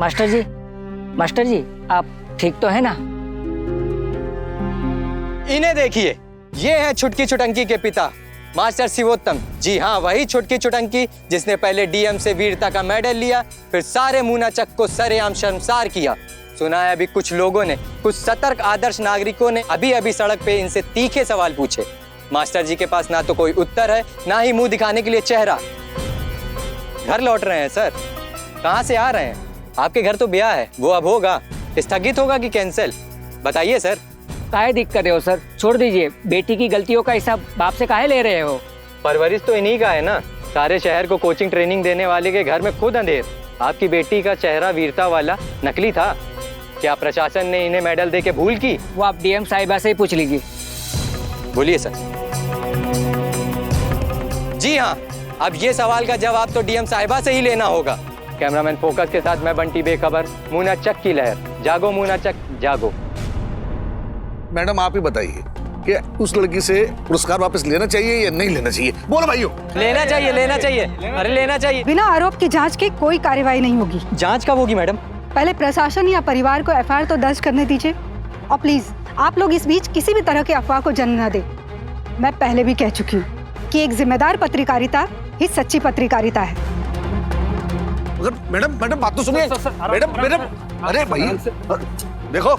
Master जी आप ठीक तो है ना? इन्हें देखिए, ये है छुटकी छुटंकी के पिता मास्टर शिवोत्तम। जी हाँ, वही छुटकी छुटंकी जिसने पहले डीएम से वीरता का मेडल लिया, फिर सारे मूनाचक को सरेआम शर्मसार किया। सुना है अभी कुछ लोगों ने, कुछ सतर्क आदर्श नागरिकों ने अभी अभी सड़क पे इनसे तीखे सवाल पूछे। मास्टर जी के पास ना तो कोई उत्तर है, ना ही मुंह दिखाने के लिए चेहरा। घर लौट रहे हैं सर। कहाँ से आ रहे हैं? आपके घर तो ब्याह है, वो अब होगा, स्थगित होगा कि कैंसिल? बताइए सर। काहे दिक्कत कर रहे हो सर? छोड़ दीजिए, बेटी की गलतियों का हिसाब बाप से काहे ले रहे हो? परवरिश तो इन्हीं का है ना। सारे शहर को कोचिंग ट्रेनिंग देने वाले के घर में खुद अंधेर। आपकी बेटी का चेहरा वीरता वाला नकली था। क्या प्रशासन ने इन्हें मेडल दे के भूल की? वो आप डीएम साहिबा से ही पूछ लीजिए। बोलिए सर। जी हाँ, अब ये सवाल का जवाब तो डीएम साहिबा से ही लेना होगा। कैमरामैन फोकस के साथ मैं बंटी बेखबर। मूनाचक की लहर, जागो मूनाचक जागो। मैडम आप ही बताइए कि उस लड़की से पुरस्कार वापस लेना चाहिए या नहीं लेना चाहिए? बोलो भाइयों। लेना चाहिए, लेना चाहिए, अरे लेना चाहिए। बिना आरोप की जांच के कोई कार्रवाई नहीं होगी। जांच कब होगी मैडम? पहले प्रशासन या परिवार को एफआईआर तो दर्ज करने दीजिए, और प्लीज आप लोग इस बीच किसी भी तरह की अफवाह को जन्म न दें। मैं पहले भी कह चुकी हूँ कि एक जिम्मेदार पत्रकारिता ही सच्ची पत्रकारिता है। मैडम बात तो सुनिए। मैडम अरे भाई देखो,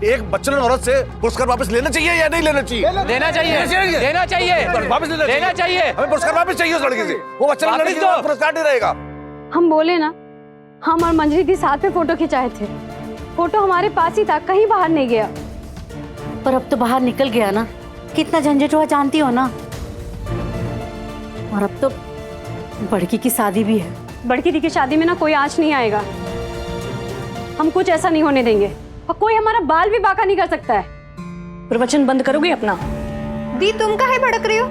एक बच्चन औरत से पुरस्कार वापस लेना चाहिए या नहीं लेना चाहिए? लेना चाहिए, लेना चाहिए, वापस लेना चाहिए। हमें पुरस्कार वापस चाहिए उस लड़की से। वो बच्चा लड़की के बाद पुरस्कार नहीं रहेगा। हम बोले ना, हम और मंजरी दी साथ में फोटो खिंचाए थे। फोटो हमारे पास ही था, कहीं बाहर नहीं गया। पर अब तो बाहर निकल गया ना, कितना झंझट हुआ जानती हो ना। और अब तो बड़की की शादी भी है। बड़की दी की शादी में ना कोई आँच नहीं आएगा। हम कुछ ऐसा नहीं होने देंगे, और कोई हमारा बाल भी बांका नहीं कर सकता है। प्रवचन बंद करोगे अपना? दी तुम काहे भड़क रही हो?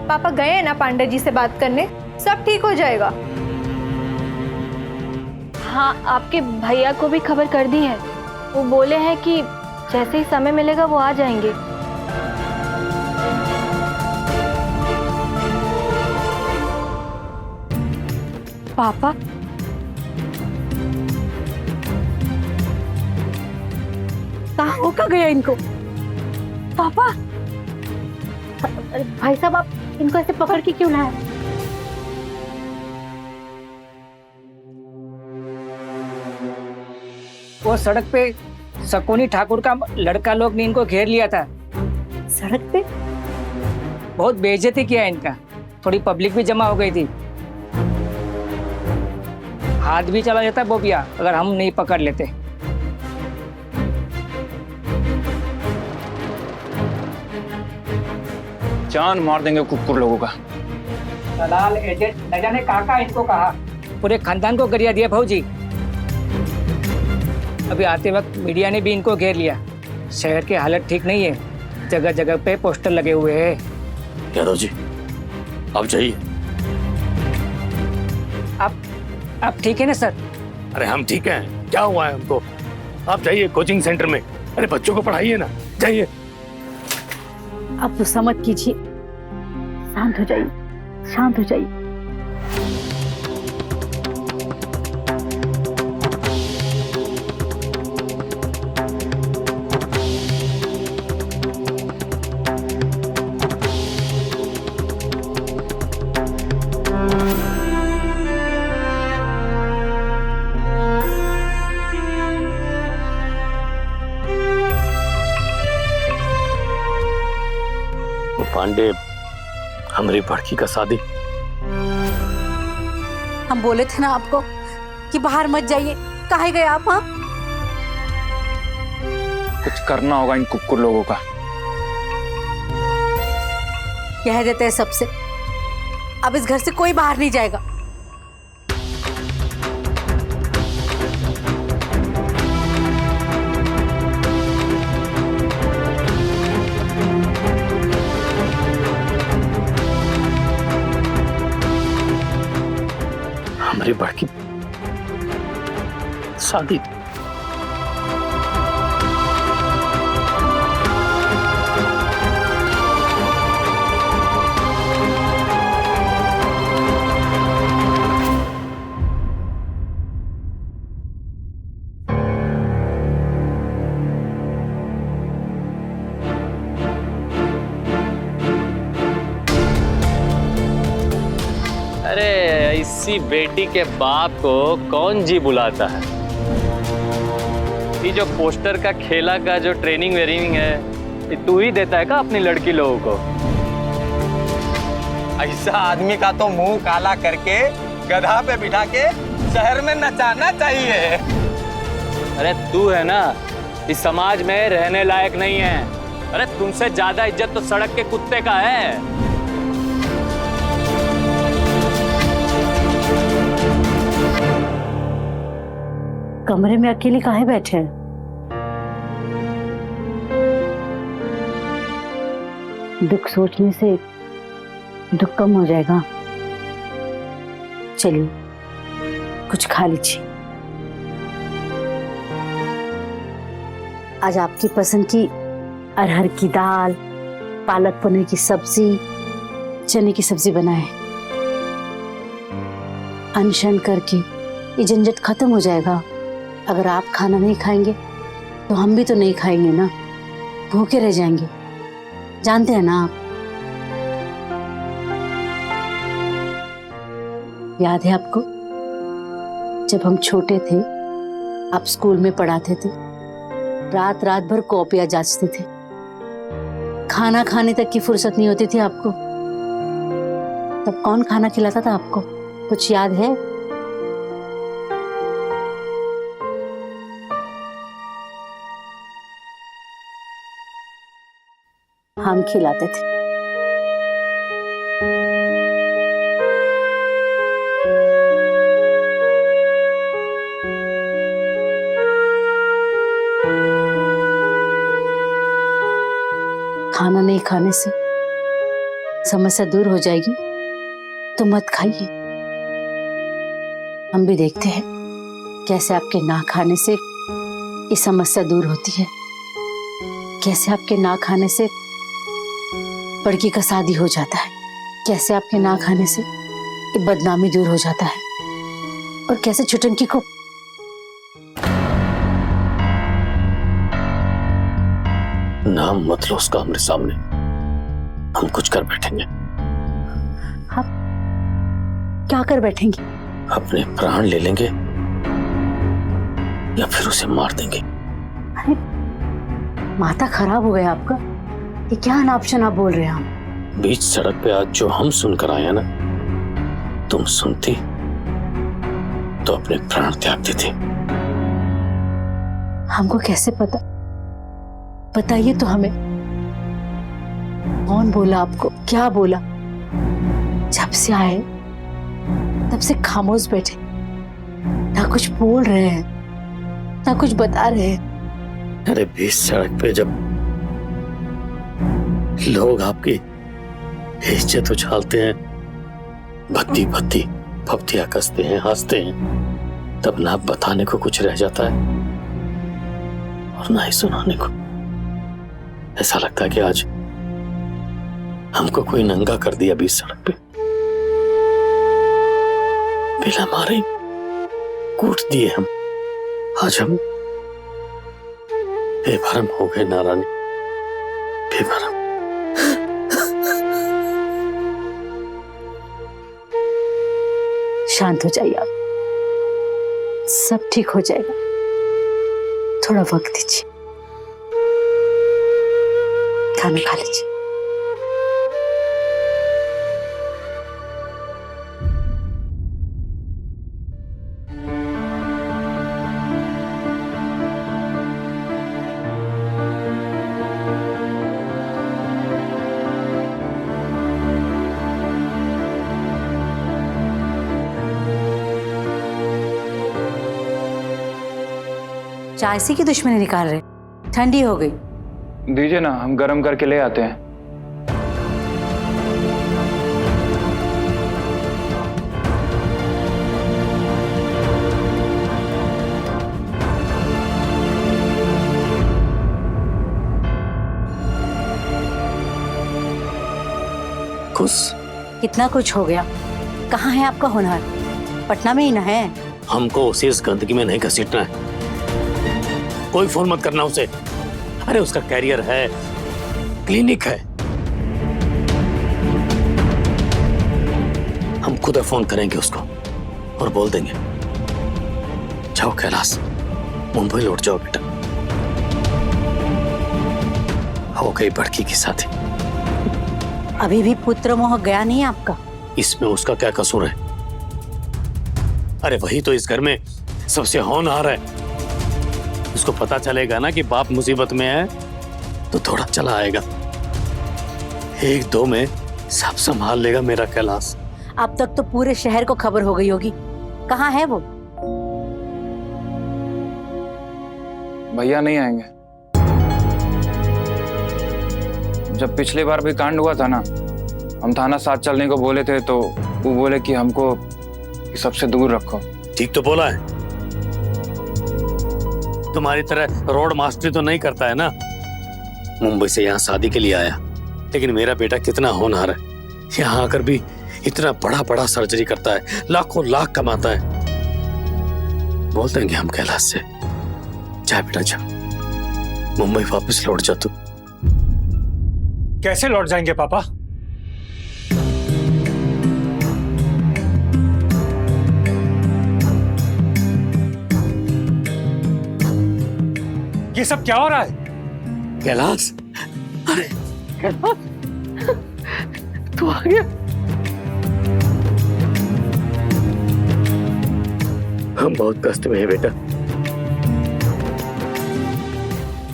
पापा गए हैं ना पांडे जी से बात करने, सब ठीक हो जाएगा। हाँ, आपके भैया को भी खबर कर दी है। वो बोले हैं कि जैसे ही समय मिलेगा वो आ जाएंगे। पापा कहाँ होगा गया इनको? पापा भाई साहब, आप इनको ऐसे पकड़ के क्यों लाए? वो सड़क पे शकुनी ठाकुर का लड़का लोग ने इनको घेर लिया था। सड़क पे? बहुत बेइज्जती किया इनका। थोड़ी पब्लिक भी जमा हो गई थी। हाथ भी चला जाता बोबिया अगर हम नहीं पकड़ लेते। जान मार देंगे कुकुर लोगों का। दलाल एजेंट न जाने काका इनको कहा, पूरे खानदान को गरिया दिया भाऊजी। अभी आते वक्त मीडिया ने भी इनको घेर लिया। शहर की हालत ठीक नहीं है, जगह जगह पे पोस्टर लगे हुए हैं। यादव जी आप जाइए। आप ठीक है ना सर? अरे हम ठीक हैं, क्या हुआ है हमको? आप जाइए कोचिंग सेंटर में। अरे बच्चों को पढ़ाइए ना, जाइए। अब गुस्सा मत कीजिए, शांत हो जाइए, शांत हो जाइए। पांडे, हमारी भड़की का शादी। हम बोले थे ना आपको कि बाहर मत जाइए, कहाँ गए आप? हाँ, कुछ करना होगा इन कुकुर लोगों का। कह देते हैं सबसे, अब इस घर से कोई बाहर नहीं जाएगा। हमारी भड़की शादी। किसी बेटी के बाप को कौन जी बुलाता है? ये जो पोस्टर का खेला का जो ट्रेनिंग वेनिंग है, ये तू ही देता है का अपनी लड़की लोगों को? ऐसा आदमी का तो मुंह काला करके गधा पे बिठा के शहर में नचाना चाहिए। अरे तू है ना, इस समाज में रहने लायक नहीं है। अरे तुमसे ज्यादा इज्जत तो सड़क के कुत्ते का है। कमरे में अकेले काहे बैठे हैं? दुख सोचने से दुख कम हो जाएगा। चलिए कुछ खा लीजिए। आज आपकी पसंद की अरहर की दाल, पालक पनीर की सब्जी, चने की सब्जी बनाए। अनशन करके ये झंझट खत्म हो जाएगा। अगर आप खाना नहीं खाएंगे तो हम भी तो नहीं खाएंगे ना, भूखे रह जाएंगे। जानते हैं ना आप। याद है आपको जब हम छोटे थे, आप स्कूल में पढ़ाते थे, रात रात भर कॉपियां जांचते थे, खाना खाने तक की फुर्सत नहीं होती थी आपको। तब कौन खाना खिलाता था आपको? कुछ याद है? हम खिलाते थे। खाना नहीं खाने से समस्या दूर हो जाएगी तो मत खाइए। हम भी देखते हैं कैसे आपके ना खाने से ये समस्या दूर होती है, कैसे आपके ना खाने से लड़की का शादी हो जाता है, कैसे आपके ना खाने से ये बदनामी दूर हो जाता है, और कैसे छुटंकी को नाम मत लो उसका हमारे सामने। हम कुछ कर बैठेंगे। आप क्या कर बैठेंगे? अपने प्राण ले लेंगे या फिर उसे मार देंगे। अरे माथा खराब हो गया आपका। ये क्या अनापशन आप बोल रहे हैं? हम बीच सड़क पे आज जो हम सुनकर आए ना, तुम सुनती तो अपने प्राण त्याग देती। हमको कैसे पता? बताइए तो हमें। कौन बोला आपको? क्या बोला? जब से आए तब से खामोश बैठे, ना कुछ बोल रहे हैं, ना कुछ बता रहे हैं। अरे बीच सड़क पे जब लोग आपकी इज्जत उछालते हैं, भक्ति भक्ति फप्तियां कसते हैं, हंसते हैं, तब ना बताने को कुछ रह जाता है और ना ही सुनाने को। ऐसा लगता है कि आज हमको कोई नंगा कर दिया बीच सड़क पे, बिना मारे कूट दिए हम। आज हम बेभरम हो गए नारायणी, बेभरम। शांत हो जाइए आप, सब ठीक हो जाएगा। थोड़ा वक्त दीजिए, खाना खा लीजिए। चाय सी की दुश्मनी निकाल रहे? ठंडी हो गई। दीजिए ना, हम गर्म करके ले आते हैं। खुश कितना कुछ हो गया। कहाँ है आपका हुनर? पटना में ही ना है। हमको उसे इस गंदगी में नहीं घसीटना है। कोई फोन मत करना उसे। अरे उसका कैरियर है, क्लिनिक है। हम खुद फोन करेंगे उसको। और बोल देंगे। जाओ कैलाश, मुंबई लौट जाओ बेटा। हो गई बड़की की साथी। अभी भी पुत्र मोह गया नहीं आपका? इसमें उसका क्या कसूर है? अरे वही तो इस घर में सबसे होनहार है। उसको पता चलेगा ना कि बाप मुसीबत में है तो थोड़ा चला आएगा। 1-2 में सब संभाल लेगा मेरा कैलाश। अब तक तो पूरे शहर को खबर हो गई होगी। कहाँ है वो? भैया नहीं आएंगे। जब पिछली बार भी कांड हुआ था ना, हम थाना साथ चलने को बोले थे तो वो बोले कि हमको सबसे दूर रखो। ठीक तो बोला है। तुम्हारी तरह रोड मास्टरी तो नहीं करता है ना। मुंबई से यहाँ शादी के लिए आया, लेकिन मेरा बेटा कितना होनहार है। यहाँ आकर भी इतना बड़ा बड़ा सर्जरी करता है, लाखों लाख कमाता है। बोल देंगे हम कैलाश से, जा बेटा जा, मुंबई वापस लौट जा तू। कैसे लौट जाएंगे पापा? ये सब क्या हो रहा है? कैलाश, अरे कैलाश, तू आ गया। हम बहुत कष्ट में हैं बेटा,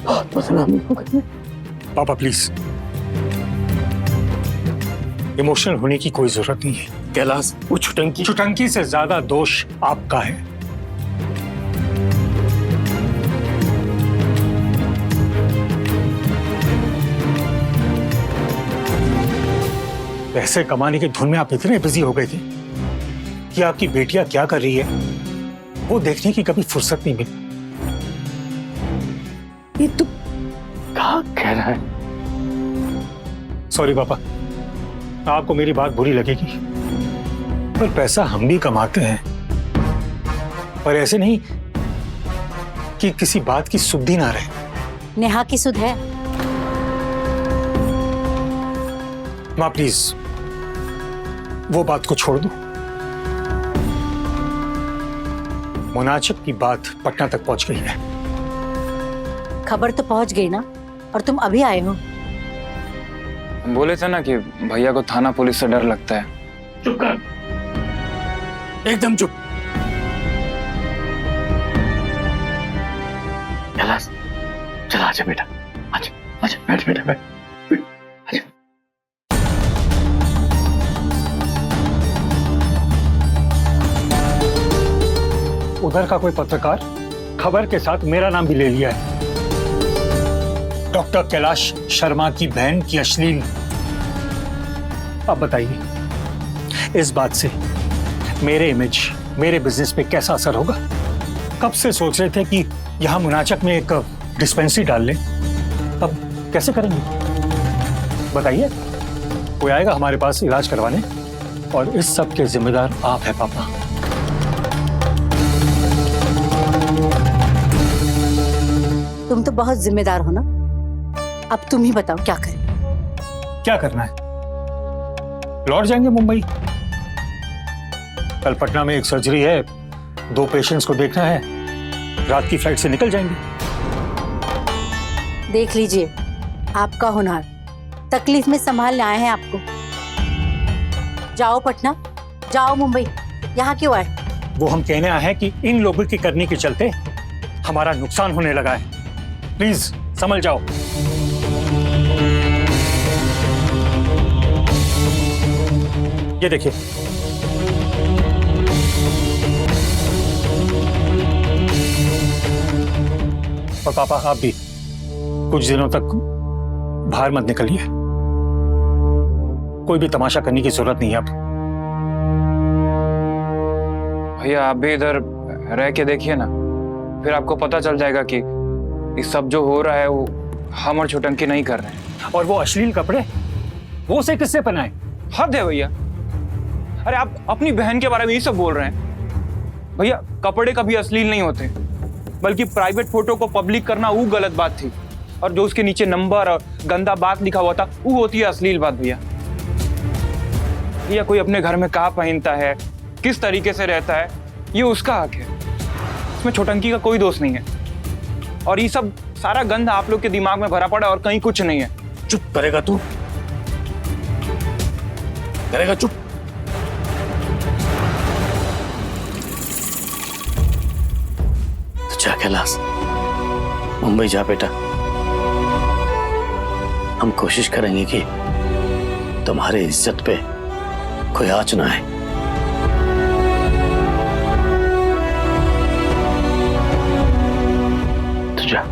बहुत बदनामी हो गई। पापा प्लीज, इमोशनल होने की कोई जरूरत नहीं है। कैलाश, वो छुटंकी से ज्यादा दोष आपका है। पैसे कमाने की धुन में आप इतने बिजी हो गए थे कि आपकी बेटियां क्या कर रही है वो देखने की कभी फुर्सत नहीं मिली। ये तू क्या कह रहा है? सॉरी पापा, आपको मेरी बात बुरी लगेगी, पर पैसा हम भी कमाते हैं, पर ऐसे नहीं कि किसी बात की सुधि ना रहे। नेहा की सुध है। माँ प्लीज वो बात को छोड़ दो। मुनाचक की बात पटना तक पहुंच गई है। खबर तो पहुंच गई ना, और तुम अभी आए हो। हम बोले थे ना कि भैया को थाना पुलिस से डर लगता है। चुप कर, एकदम चुप। कैलाश, चला आजा बेटा, आजा आजा, बैठ बेटा बैठ। उधर का कोई पत्रकार खबर के साथ मेरा नाम भी ले लिया है। डॉक्टर कैलाश शर्मा की बहन की अश्लील। अब बताइए इस बात से मेरे इमेज, मेरे बिजनेस पे कैसा असर होगा? कब से सोच रहे थे कि यहां मुनाचक में एक डिस्पेंसरी डाल लें, अब कैसे करेंगे बताइए? कोई आएगा हमारे पास इलाज करवाने, और इस सब के जिम्मेदार आप हैं पापा। तुम तो बहुत जिम्मेदार हो ना। अब तुम ही बताओ क्या करें। क्या करना है? लौट जाएंगे मुंबई। कल पटना में एक सर्जरी है, 2 पेशेंट्स को देखना है, रात की फ्लाइट से निकल जाएंगे। देख लीजिए, आपका हुनर तकलीफ में संभालने आए हैं आपको। जाओ पटना, जाओ मुंबई, यहाँ क्यों आए? वो हम कहने आए हैं कि इन लोगों की करने के चलते हमारा नुकसान होने लगा है। प्लीज समझ जाओ। ये देखिए, और पापा आप भी कुछ दिनों तक बाहर मत निकलिए। कोई भी तमाशा करने की जरूरत नहीं है अब। भैया आप भी इधर रह के देखिए ना, फिर आपको पता चल जाएगा कि ये सब जो हो रहा है वो हम और छुटंकी नहीं कर रहे हैं। और वो अश्लील कपड़े वो से किससे पहनाए? हद है भैया। अरे आप अपनी बहन के बारे में ये सब बोल रहे हैं। भैया कपड़े कभी अश्लील नहीं होते, बल्कि प्राइवेट फोटो को पब्लिक करना वो गलत बात थी, और जो उसके नीचे नंबर और गंदा बात लिखा हुआ था वो होती है अश्लील बात। भैया भैया कोई अपने घर में कहाँ पहनता है, किस तरीके से रहता है ये उसका हक है, इसमें छोटंकी का कोई दोष नहीं है। और ये सब सारा गंध आप लोग के दिमाग में भरा पड़ा और कहीं कुछ नहीं है। चुप करेगा तू? करेगा चुप? तो जा कैलाश, मुंबई जा बेटा। हम कोशिश करेंगे कि तुम्हारे इज्जत पे कोई आंच ना आए। तो जा।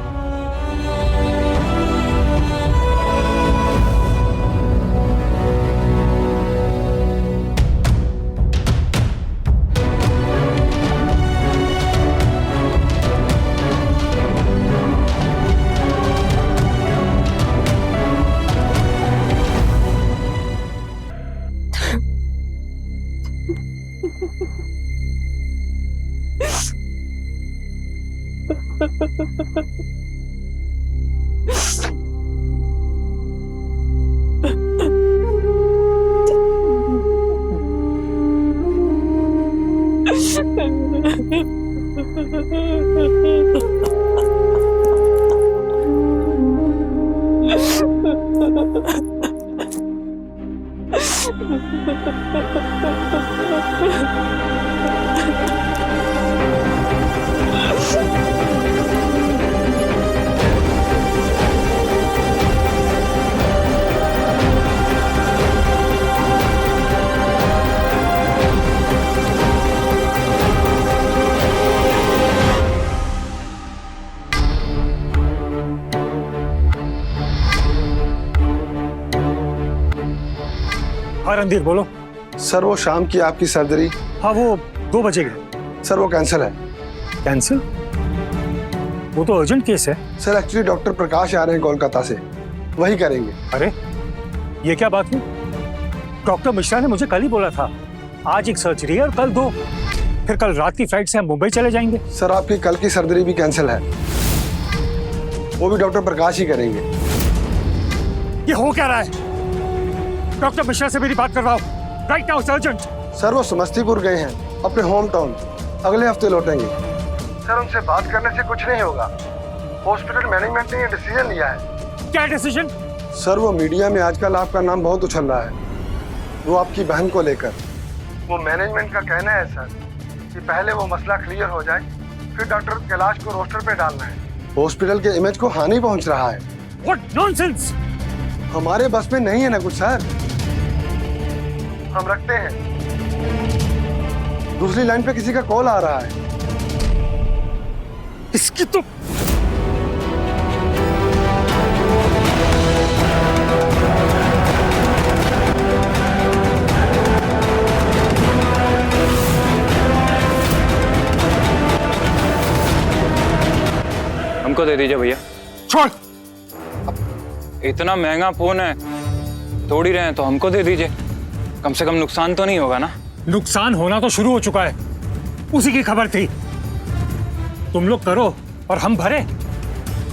हाँ रणधीर बोलो। सर वो शाम की आपकी सर्जरी, हाँ वो 2 बजे गए। सर वो कैंसिल है। कैंसिल? वो तो अर्जेंट केस है। सर एक्चुअली डॉक्टर प्रकाश आ रहे हैं कोलकाता से, वही करेंगे। अरे ये क्या बात हुई? डॉक्टर मिश्रा ने मुझे कल ही बोला था आज एक सर्जरी है और कल 2, फिर कल रात की फ्लाइट से हम मुंबई चले जाएंगे। सर आपकी कल की सर्जरी भी कैंसिल है, वो भी डॉक्टर प्रकाश ही करेंगे। ये हो क्या रहा है? डॉक्टर मिश्रा से मेरी बात करवाओ राइट नाउ सर्जेंट। सर वो समस्तीपुर गए हैं अपने होम टाउन, अगले हफ्ते लौटेंगे। सर उनसे बात करने से कुछ नहीं होगा, हॉस्पिटल मैनेजमेंट ने ये डिसीजन लिया है। क्या डिसीजन? सर वो मीडिया में आजकल आपका नाम बहुत उछल रहा है, वो आपकी बहन को लेकर। वो मैनेजमेंट का कहना है सर कि पहले वो मसला क्लियर हो जाए, फिर डॉक्टर कैलाश को रोस्टर पे डालना है। हॉस्पिटल के इमेज को हानि पहुंच रहा है। What nonsense! हमारे बस में नहीं है ना कुछ सर, हम रखते हैं। दूसरी लाइन पे किसी का कॉल आ रहा है। इसकी तो हमको दे दीजिए भैया। छोड़। इतना महंगा फोन है, तोड़ ही रहे हैं तो हमको दे दीजिए, कम से कम नुकसान तो नहीं होगा ना। नुकसान होना तो शुरू हो चुका है, उसी की खबर थी। तुम लोग करो और हम भरे।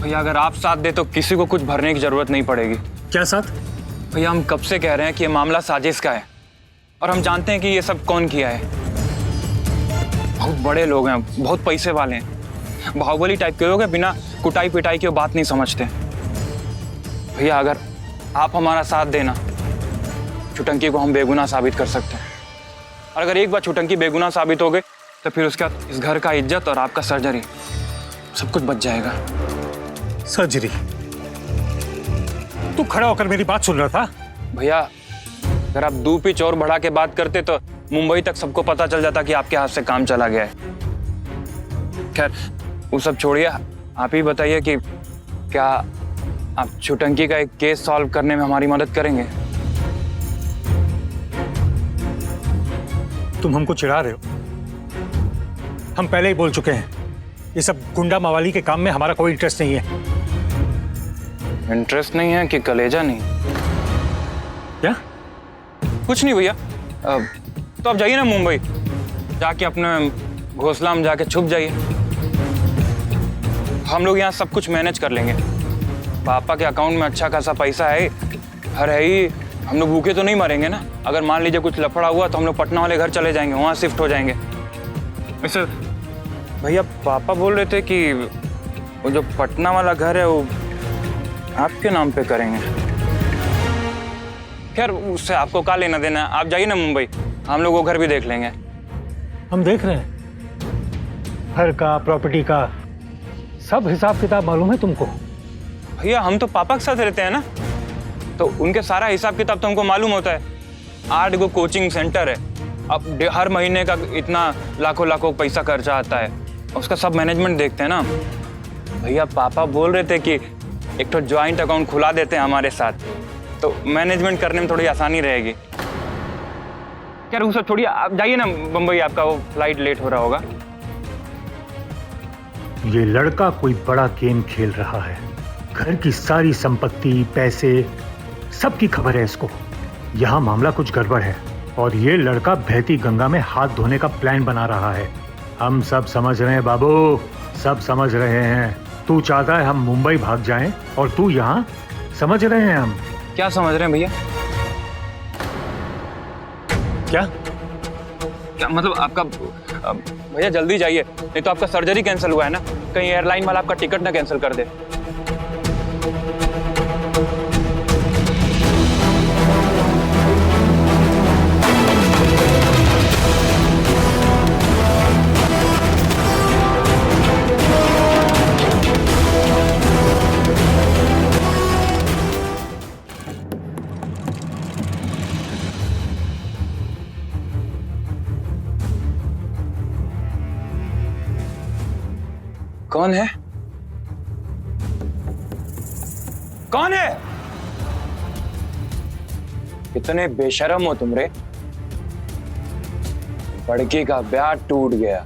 भैया अगर आप साथ दे तो किसी को कुछ भरने की जरूरत नहीं पड़ेगी। क्या साथ? भैया हम कब से कह रहे हैं कि ये मामला साजिश का है और हम जानते हैं कि ये सब कौन किया है। बहुत बड़े लोग हैं, बहुत पैसे वाले हैं, बाहुबली टाइप के लोग हैं, बिना कुटाई पिटाई की बात नहीं समझते। भैया अगर आप हमारा साथ देना, छुटंकी को हम बेगुनाह साबित कर सकते हैं। और अगर एक बार छुटंकी बेगुनाह साबित हो गई तो फिर उसके बाद इस घर का इज्जत और आपका सर्जरी सब कुछ बच जाएगा। सर्जरी? तू खड़ा होकर मेरी बात सुन रहा था? भैया अगर आप 2 पिच और बढ़ा के बात करते तो मुंबई तक सबको पता चल जाता कि आपके हाथ से काम चला गया है। खैर वो सब छोड़िए, आप ही बताइए कि क्या आप छुटंकी का एक केस सॉल्व करने में हमारी मदद करेंगे? तुम हमको चिढ़ा रहे हो। हम पहले ही बोल चुके हैं ये सब गुंडा मवाली के काम में हमारा कोई इंटरेस्ट नहीं है। इंटरेस्ट नहीं है कि कलेजा नहीं? क्या? कुछ नहीं भैया। तो आप जाइए ना मुंबई, जाके अपने घोंसला में जाके छुप जाइए। हम लोग यहाँ सब कुछ मैनेज कर लेंगे। पापा के अकाउंट में अच्छा खासा पैसा है, घर है ही, हम लोग भूखे तो नहीं मरेंगे ना? अगर मान लीजिए कुछ लफड़ा हुआ तो हम लोग पटना वाले घर चले जाएंगे, वहाँ शिफ्ट हो जाएंगे। वैसे भैया पापा बोल रहे थे कि वो जो पटना वाला घर है वो आपके नाम पे करेंगे। खैर उससे आपको क्या लेना देना है, आप जाइए ना मुंबई, हम लोग वो घर भी देख लेंगे। हम देख रहे हैं, घर का, प्रॉपर्टी का सब हिसाब किताब मालूम है तुमको? भैया हम तो पापा के साथ रहते हैं ना, तो उनके सारा हिसाब किताब तो हमको मालूम होता है। 8 गो कोचिंग सेंटर है, अब हर महीने का इतना लाखों पैसा खर्चा आता है, उसका सब मैनेजमेंट देखते हैं ना। भैया पापा बोल रहे थे कि एक तो ज्वाइंट अकाउंट खुला देते हैं हमारे साथ, तो मैनेजमेंट करने में थोड़ी आसानी रहेगी। क्या वो सब छोड़िए, आप जाइए ना बम्बई, आपका वो फ्लाइट लेट हो रहा होगा। ये लड़का कोई बड़ा गेम खेल रहा है। घर की सारी संपत्ति, पैसे, सबकी खबर है इसको। यहाँ मामला कुछ गड़बड़ है और ये लड़का बहती गंगा में हाथ धोने का प्लान बना रहा है। हम सब समझ रहे हैं बाबू, सब समझ रहे हैं। तू चाहता है हम मुंबई भाग जाएं और तू यहाँ, समझ रहे हैं हम। क्या समझ रहे हैं भैया? क्या मतलब आपका? भैया जल्दी जाइए, नहीं तो आपका सर्जरी कैंसिल हुआ है ना, कहीं एयरलाइन वाला आपका टिकट ना कैंसिल कर दे। कौन है? कौन है? कितने बेशरम हो तुम रे। लड़की का ब्याह टूट गया,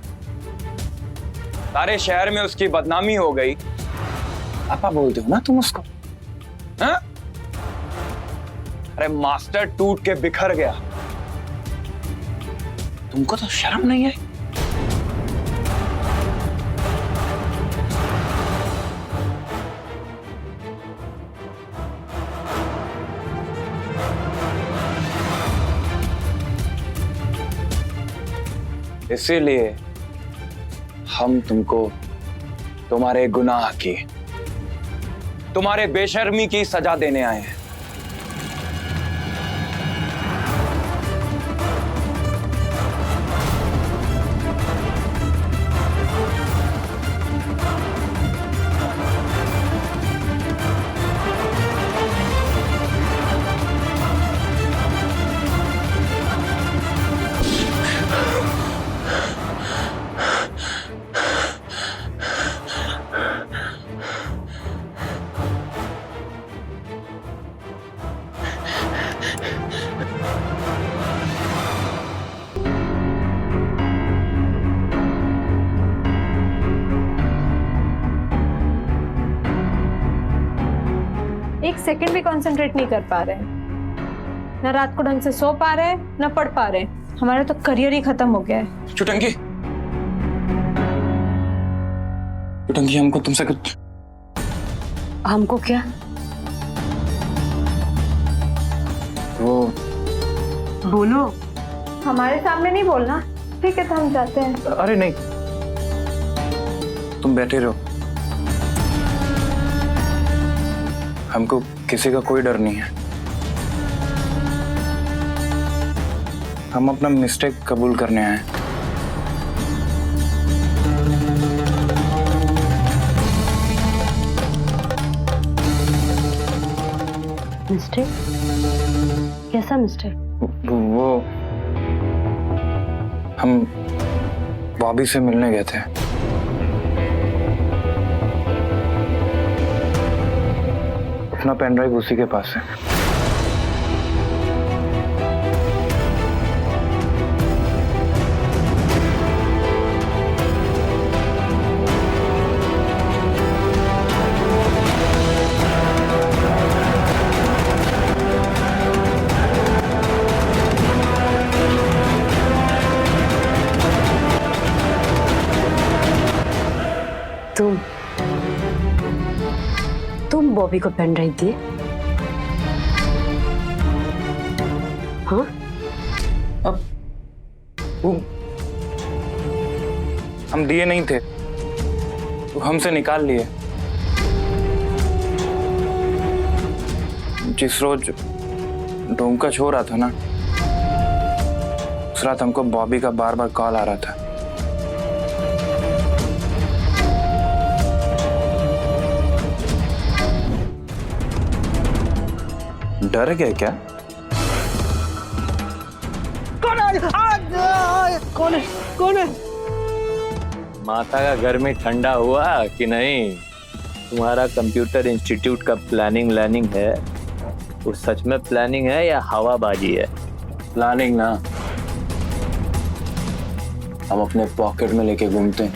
सारे शहर में उसकी बदनामी हो गई, पापा बोलते हो ना तुम उसको? हाँ? अरे मास्टर टूट के बिखर गया, तुमको तो शर्म नहीं है? इसीलिए हम तुमको तुम्हारे गुनाह की, तुम्हारे बेशर्मी की सजा देने आए हैं। एक सेकंड भी कंसंट्रेट नहीं कर पा रहे हैं, ना रात को ढंग से सो पा रहे हैं, ना पढ़ पा रहे हैं। हमारा तो करियर ही खत्म हो गया है। चुटंकी, चुटंकी हमको तुमसे कुछ। हमको क्या? वो बोलो। हमारे सामने नहीं बोलना। ठीक है तो हम जाते हैं। अरे नहीं, तुम बैठे रहो, हमको किसी का कोई डर नहीं है। हम अपना मिस्टेक कबूल करने आए हैं। मिस्टेक? कैसा मिस्टेक? वो हम बॉबी से मिलने गए थे। अपना पेन ड्राइव उसी के पास है। तुम बॉबी को पेन ड्राइव दिए? हाँ? अब वो हम दिए नहीं थे तो हमसे निकाल लिए। जिस रोज डोमकच हो रहा था ना, उस रात हमको बॉबी का बार बार कॉल आ रहा था। डर गए क्या? कौन है? माता का गर्मी ठंडा हुआ कि नहीं? तुम्हारा कंप्यूटर इंस्टीट्यूट का प्लानिंग है, वो सच में प्लानिंग है या हवाबाजी है? प्लानिंग ना, हम अपने पॉकेट में लेके घूमते हैं।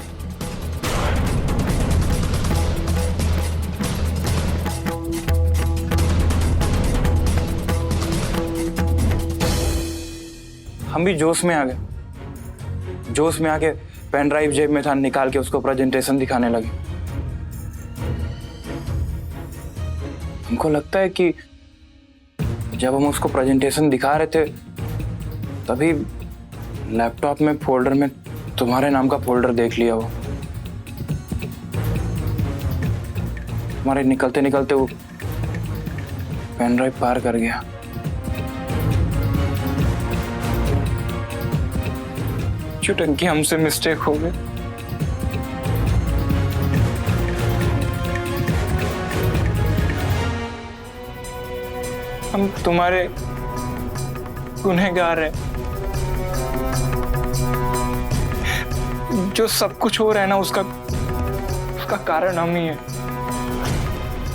हम भी जोश में आ गए। जोश में आके पेन ड्राइव जेब में था, निकाल के उसको प्रेजेंटेशन दिखाने लगे। हमको लगता है कि जब हम उसको प्रेजेंटेशन दिखा रहे थे तभी लैपटॉप में फोल्डर में तुम्हारे नाम का फोल्डर देख लिया वो। हमारे निकलते निकलते वो पेन ड्राइव पार कर गया। चुटंकी, हमसे मिस्टेक हो गई। हम तुम्हारे गुनहगार हैं। जो सब कुछ हो रहा है ना, उसका कारण हम ही है।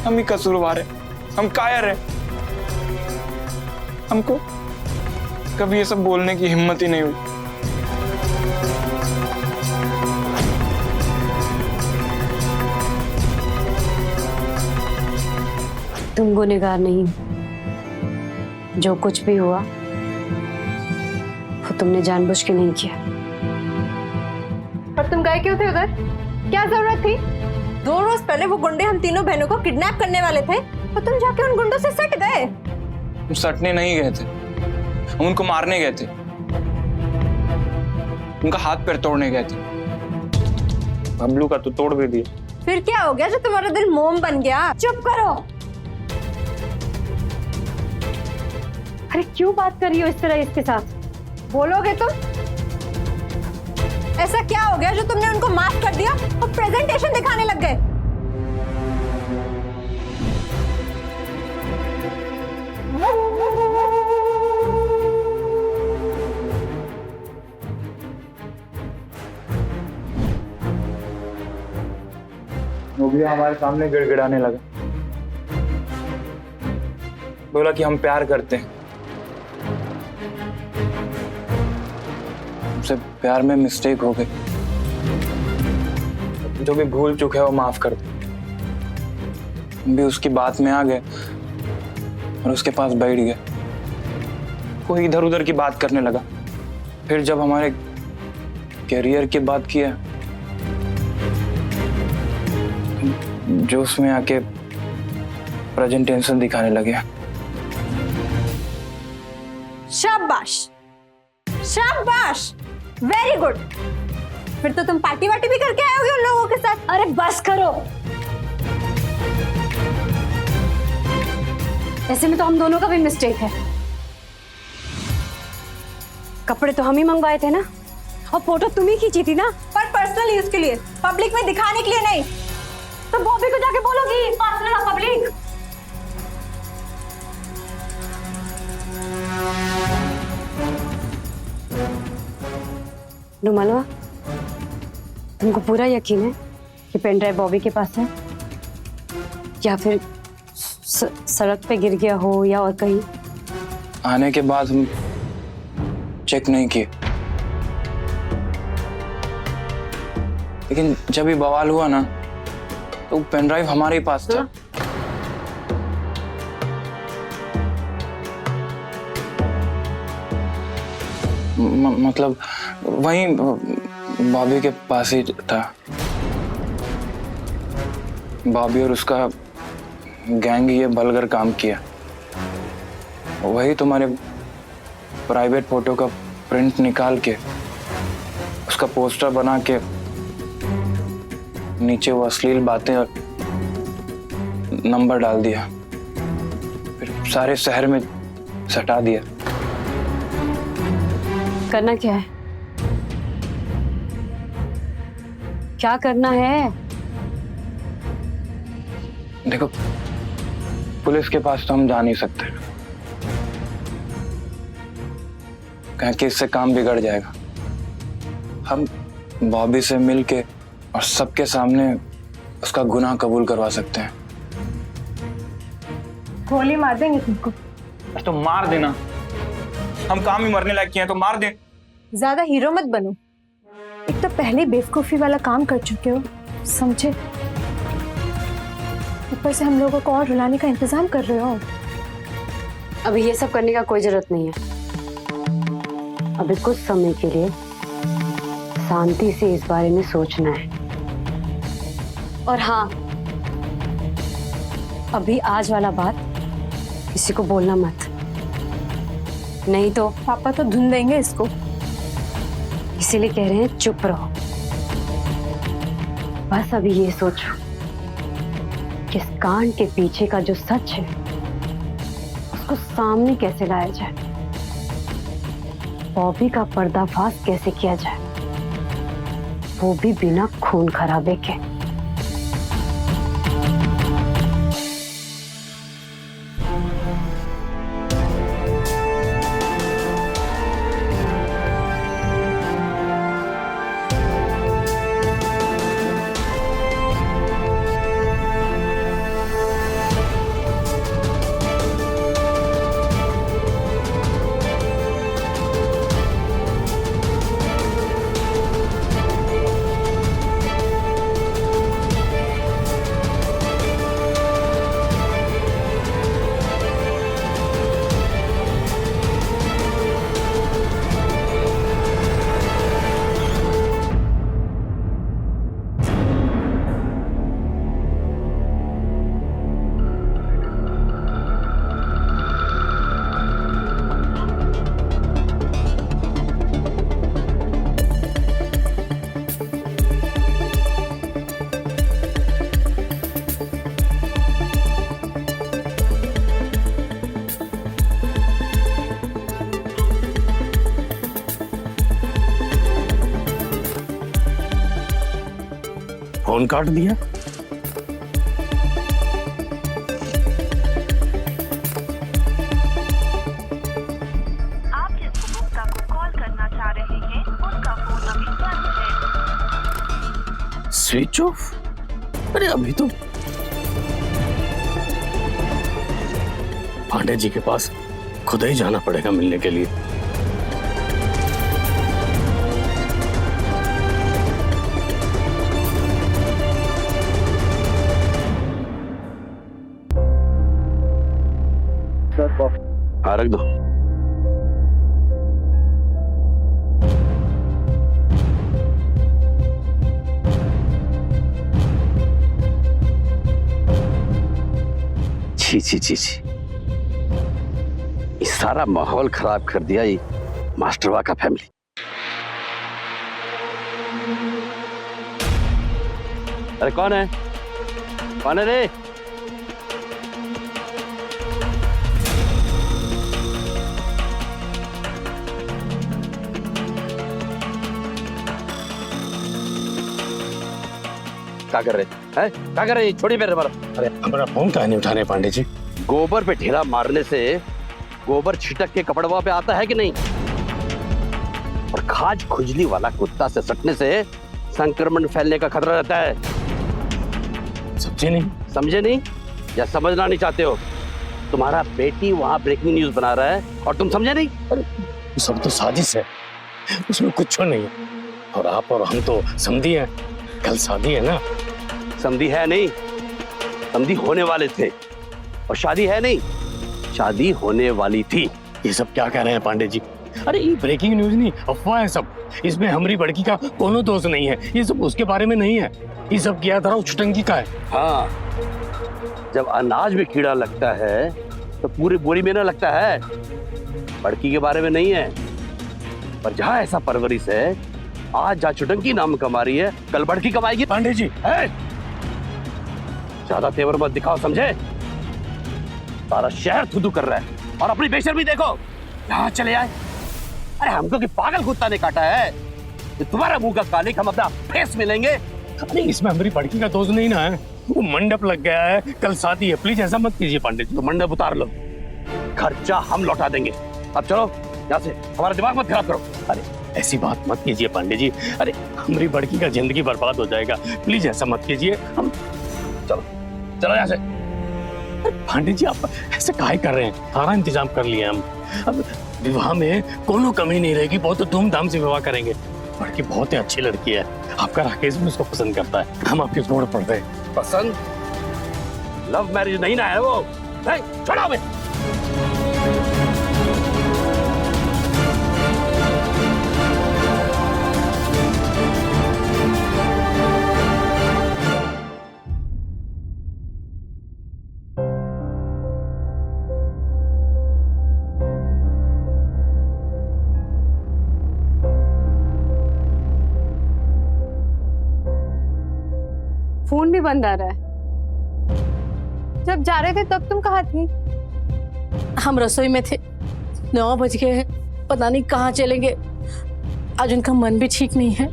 हम ही कसूरवार हैं, हम कायर हैं। हमको कभी ये सब बोलने की हिम्मत ही नहीं हुई। तुम गुनहगार नहीं, जो कुछ भी हुआ वो तुमने जानबूझ के नहीं किया। पर तुम गए क्यों थे उधर? क्या जरूरत थी? 2 रोज पहले वो गुंडे हम तीनों बहनों को किडनैप करने वाले थे और तुम जाके उन गुंडों से सट गए। हम सटने नहीं गए थे, हम उनको मारने गए थे। उनका हाथ पैर तोड़ने गए थे। बबलू का तो तोड़ भी दिया। फिर क्या हो गया जो तुम्हारा दिल मोम बन गया? चुप करो। अरे क्यों बात कर रही हो इस तरह इसके साथ? बोलोगे तुम? ऐसा क्या हो गया जो तुमने उनको माफ कर दिया और प्रेजेंटेशन दिखाने लग गए? वो भी हमारे सामने गिड़गिड़ाने लगा। बोला कि हम प्यार करते हैं। हमसे प्यार में मिस्टेक हो गई। जो भी भूल चुके हैं वो माफ कर दे। हम भी उसकी बात में आ गए और उसके पास बैठ गए। वो इधर उधर की बात करने लगा। फिर जब हमारे कैरियर की बात किया, जोश में आके प्रेजेंटेशन दिखाने लगे। शाबाश, शाबाश, वेरी गुड। फिर तो तुम पार्टी वार्टी भी करके आए होगे उन लोगों के साथ। अरे बस करो। ऐसे में तो हम दोनों का भी मिस्टेक है। कपड़े तो हम ही मंगवाए थे ना, और फोटो तुम ही खींची थी ना। पर पर्सनल यूज के लिए, पब्लिक में दिखाने के लिए नहीं। तो बॉबी को जाके बोलोगी पर्सनल और पब्लिक। नुमालवा, तुमको पूरा यकीन है कि पेन ड्राइव बॉबी के पास है, या फिर सड़क पे गिर गया हो या और कहीं? आने के बाद हम चेक नहीं किए, लेकिन जब भी बवाल हुआ ना तो पेन ड्राइव हमारे ही पास था। मतलब वहीं बॉबी के पास ही था। बॉबी और उसका गैंग ये बलगर काम किया। वही तुम्हारे प्राइवेट फोटो का प्रिंट निकाल के उसका पोस्टर बना के नीचे वो अश्लील बातें और नंबर डाल दिया, फिर सारे शहर में सटा दिया। करना क्या है? क्या करना है? देखो, पुलिस के पास तो हम जा नहीं सकते, कहें कि इससे काम बिगड़ जाएगा। हम बॉबी से मिलके और सबके सामने उसका गुनाह कबूल करवा सकते हैं। गोली मार देंगे तुमको। तो मार देना, हम काम ही मरने लायक किए हैं तो मार दे। ज्यादा हीरो मत बनो, एक तो पहले बेवकूफी वाला काम कर चुके हो, समझे? ऊपर से हम लोगों को और रुलाने का इंतजाम कर रहे हो। अभी ये सब करने का कोई जरूरत नहीं है। अभी कुछ समय के लिए शांति से इस बारे में सोचना है। और हाँ, अभी आज वाला बात किसी को बोलना मत, नहीं तो पापा तो धुन देंगे इसको। इसीलिए कह रहे हैं चुप रहो। बस अभी ये सोचो कि इस कांड के पीछे का जो सच है उसको सामने कैसे लाया जाए, बॉबी का पर्दाफाश कैसे किया जाए, वो भी बिना खून खराबे के। फोन काट दिया। आप जिस उपभोक्ता को कॉल करना चाह रहे हैं उनका फोन अभी बंद है। Switch off? अरे अभी तो पांडे जी के पास खुद ही जाना पड़ेगा मिलने के लिए। हाँ, रख दो। छी छी छी छी, इस सारा माहौल खराब कर दिया ये मास्टरवा का फैमिली। अरे कौन है? कौन है रे? क्या कर रहे हैं? क्या कर रहे हैं? छोड़ी मेरे मारो। अरे हमारा फोन काहे नहीं उठा रहे पांडे जी? गोबर पे ढेला मारने से गोबर छिटक के कपड़वा पे आता है कि नहीं? और खाज खुजली वाला कुत्ता से सटने से संक्रमण फैलने का खतरा रहता है। समझे नहीं? समझे नहीं या समझना नहीं चाहते हो? तुम्हारा बेटी वहां ब्रेकिंग न्यूज बना रहा है और तुम समझे नहीं? अरे सब तो साजिश है, उसमें कुछ नहीं है। और आप और हम तो समझी हैं, कल शादी है ना। समझी है नहीं, समझी होने वाले थे। और शादी है नहीं, शादी होने वाली थी। ये सब क्या कह रहे हैं पांडे जी? अरे ये ब्रेकिंग न्यूज नहीं, अफवाह है सब। इसमें हमारी बड़की का कोनो दोष नहीं है, ये सब उसके बारे में नहीं है। ये सब किया था उछटंकी का है। हाँ, जब अनाज में कीड़ा लगता है तो पूरी बोरी में ना लगता है। बड़की के बारे में नहीं है, पर जहां ऐसा परवरिश है, आज जहां चुटंकी नाम कमा रही है, कल बड़की कमाएगी। पांडे जी ज्यादा तेवर मत दिखाओ, समझे? सारा शहर थुथु कर रहा है और अपनी बेशर्मी देखो, यहाँ चले आए। अरे हमको कि पागल कुत्ता ने काटा है? तो तुम्हारा मुंह का कालिक हम अपना फेस मिलेंगे। अरे इसमें हमारी बड़की का दोष नहीं ना है, वो मंडप लग गया है, कल शादी है, प्लीज ऐसा मत कीजिए पांडे जी। तो मंडप उतार लो, खर्चा हम लौटा देंगे। अब चलो यहाँ से, हमारा दिमाग मत खराब करो। अरे ऐसी बात मत कीजिए पांडे जी, अरे हमारी बड़की का जिंदगी बर्बाद हो जाएगा, प्लीज ऐसा मत कीजिए। हम चलो चलो यहाँ से। पांडे जी आप ऐसे काहे कर रहे हैं? सारा इंतजाम कर लिए हम, अब विवाह में कोनो कमी नहीं रहेगी, बहुत धूमधाम से विवाह करेंगे। बड़की बहुत ही अच्छी लड़की है, आपका राकेश भी उसको पसंद करता है, हम आपके जोड़ पड़ रहे हैं। पसंद? लव मैरिज नहीं ना है वो, छोड़ो हमें। फोन भी बंद आ रहा है। जब जा रहे थे तब तुम कहाँ थी? हम रसोई में थे, 9 बज गए हैं, पता नहीं कहाँ चलेंगे। आज उनका मन भी ठीक नहीं है।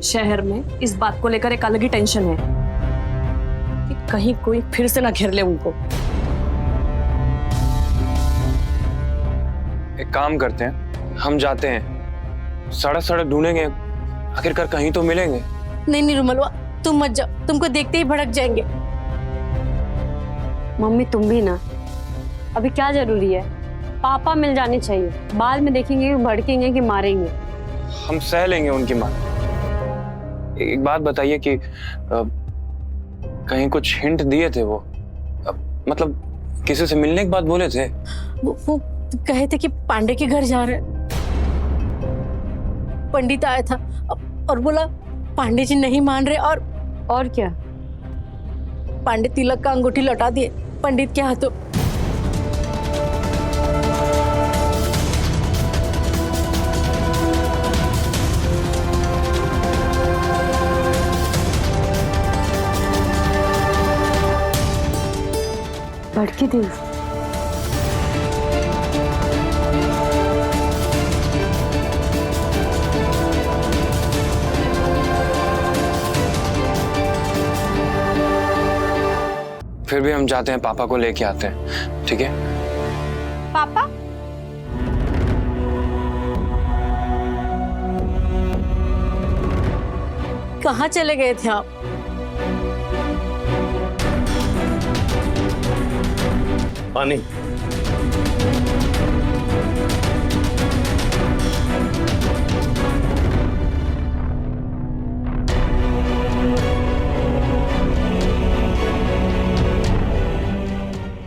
शहर में इस बात को लेकर एक अलग ही टेंशन है कि कहीं कोई फिर से ना घेर ले उनको। एक काम करते हैं, हम जाते हैं, सड़क सड़क ढूंढेंगे, आखिरकार कहीं तो मिलेंगे। नहीं रुमलवा, तुम मत जाओ, तुमको देखते ही भड़क जाएंगे। मम्मी तुम भी ना, अभी क्या जरूरी है? पापा मिल जाने चाहिए, बाद में देखेंगे कि भड़केंगे कि मारेंगे। हम सह लेंगे उनकी मार। एक बात बताइए कि कहीं कुछ हिंट दिए थे वो, मतलब किसी से मिलने की बात बोले थे? वो कहे थे कि पांडे के घर जा रहे। पंडित आया था और बोला पांडे जी नहीं मान रहे, और क्या? पांडे तिलक का अंगूठी लौटा दिए पंडित के हाथों। बड़की दी फिर भी हम जाते हैं, पापा को लेके आते हैं, ठीक है? पापा? कहाँ चले गए थे आप? पानी।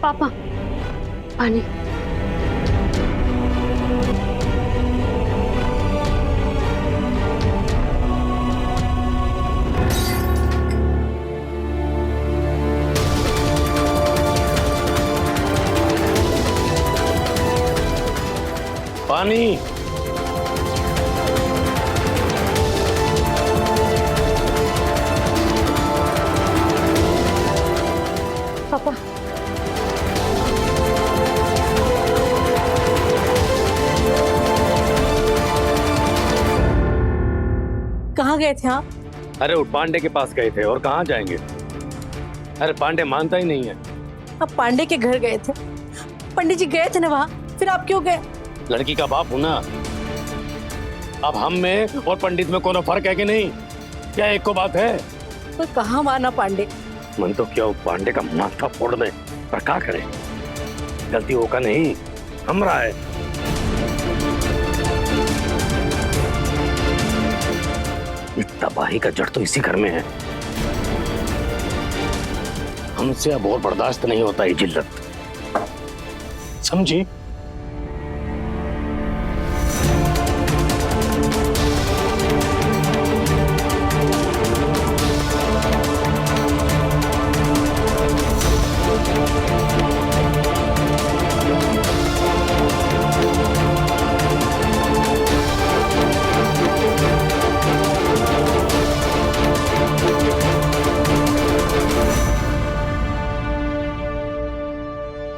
पापा पानी। पानी। पापा कहाँ गए थे आप? अरे वो पांडे के पास गए थे, और कहाँ जाएंगे? अरे पांडे मानता ही नहीं है। आप पांडे के घर गए थे, पंडित जी गए थे ना वहाँ, फिर आप क्यों गए? लड़की का बाप हूं ना। अब हम में और पंडित में कोनो फर्क है कि नहीं? क्या एक को बात है? तो कहाँ माना पांडे? मन तो क्या पांडे का माथा फोड़ दे, पर क्या करे? गलती होगा नहीं, हमरा है। इस तबाही का जड़ तो इसी घर में है। हमसे अब और बर्दाश्त नहीं होता ये जिल्लत, समझी?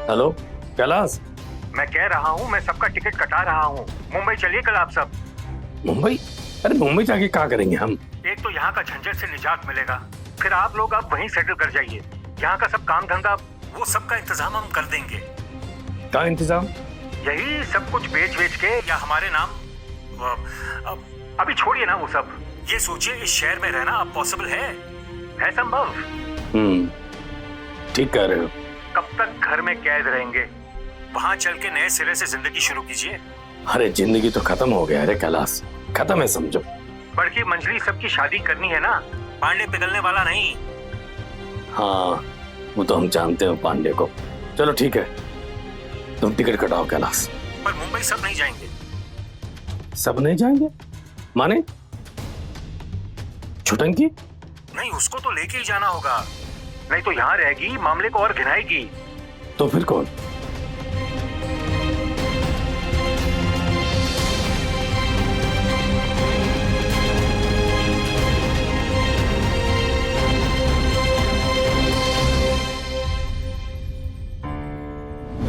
हेलो कैलाश। मैं कह रहा हूँ, मैं सबका टिकट कटा रहा हूँ। मुंबई चलिए कल आप सब। मुंबई? अरे मुंबई जाके क्या करेंगे हम? एक तो यहाँ का झंझट से निजात मिलेगा, फिर आप लोग आप वहीं सेटल कर जाइए। यहाँ का सब काम धंधा वो सब का इंतजाम हम कर देंगे। क्या इंतजाम? यही सब कुछ बेच के या हमारे नाम। अभी छोड़िए ना वो सब, ये सोचिए इस शहर में रहना अब पॉसिबल है संभव? ठीक कह रहे हो। कब तक घर में कैद रहेंगे? वहां चल के नए सिरे से जिंदगी शुरू कीजिए। अरे जिंदगी तो खत्म हो गया। अरे कैलाश खत्म है समझो। बड़की मंजली सबकी शादी करनी है ना, पांडे पिघलने वाला नहीं। हाँ वो तो हम जानते हैं पांडे को। चलो ठीक है, तुम टिकट कटाओ कैलाश। पर मुंबई सब नहीं जाएंगे। सब नहीं जाएंगे माने? छुटंकी? नहीं, उसको तो लेके ही जाना होगा, नहीं तो यहाँ रहेगी मामले को और घिनाएगी। तो फिर कौन?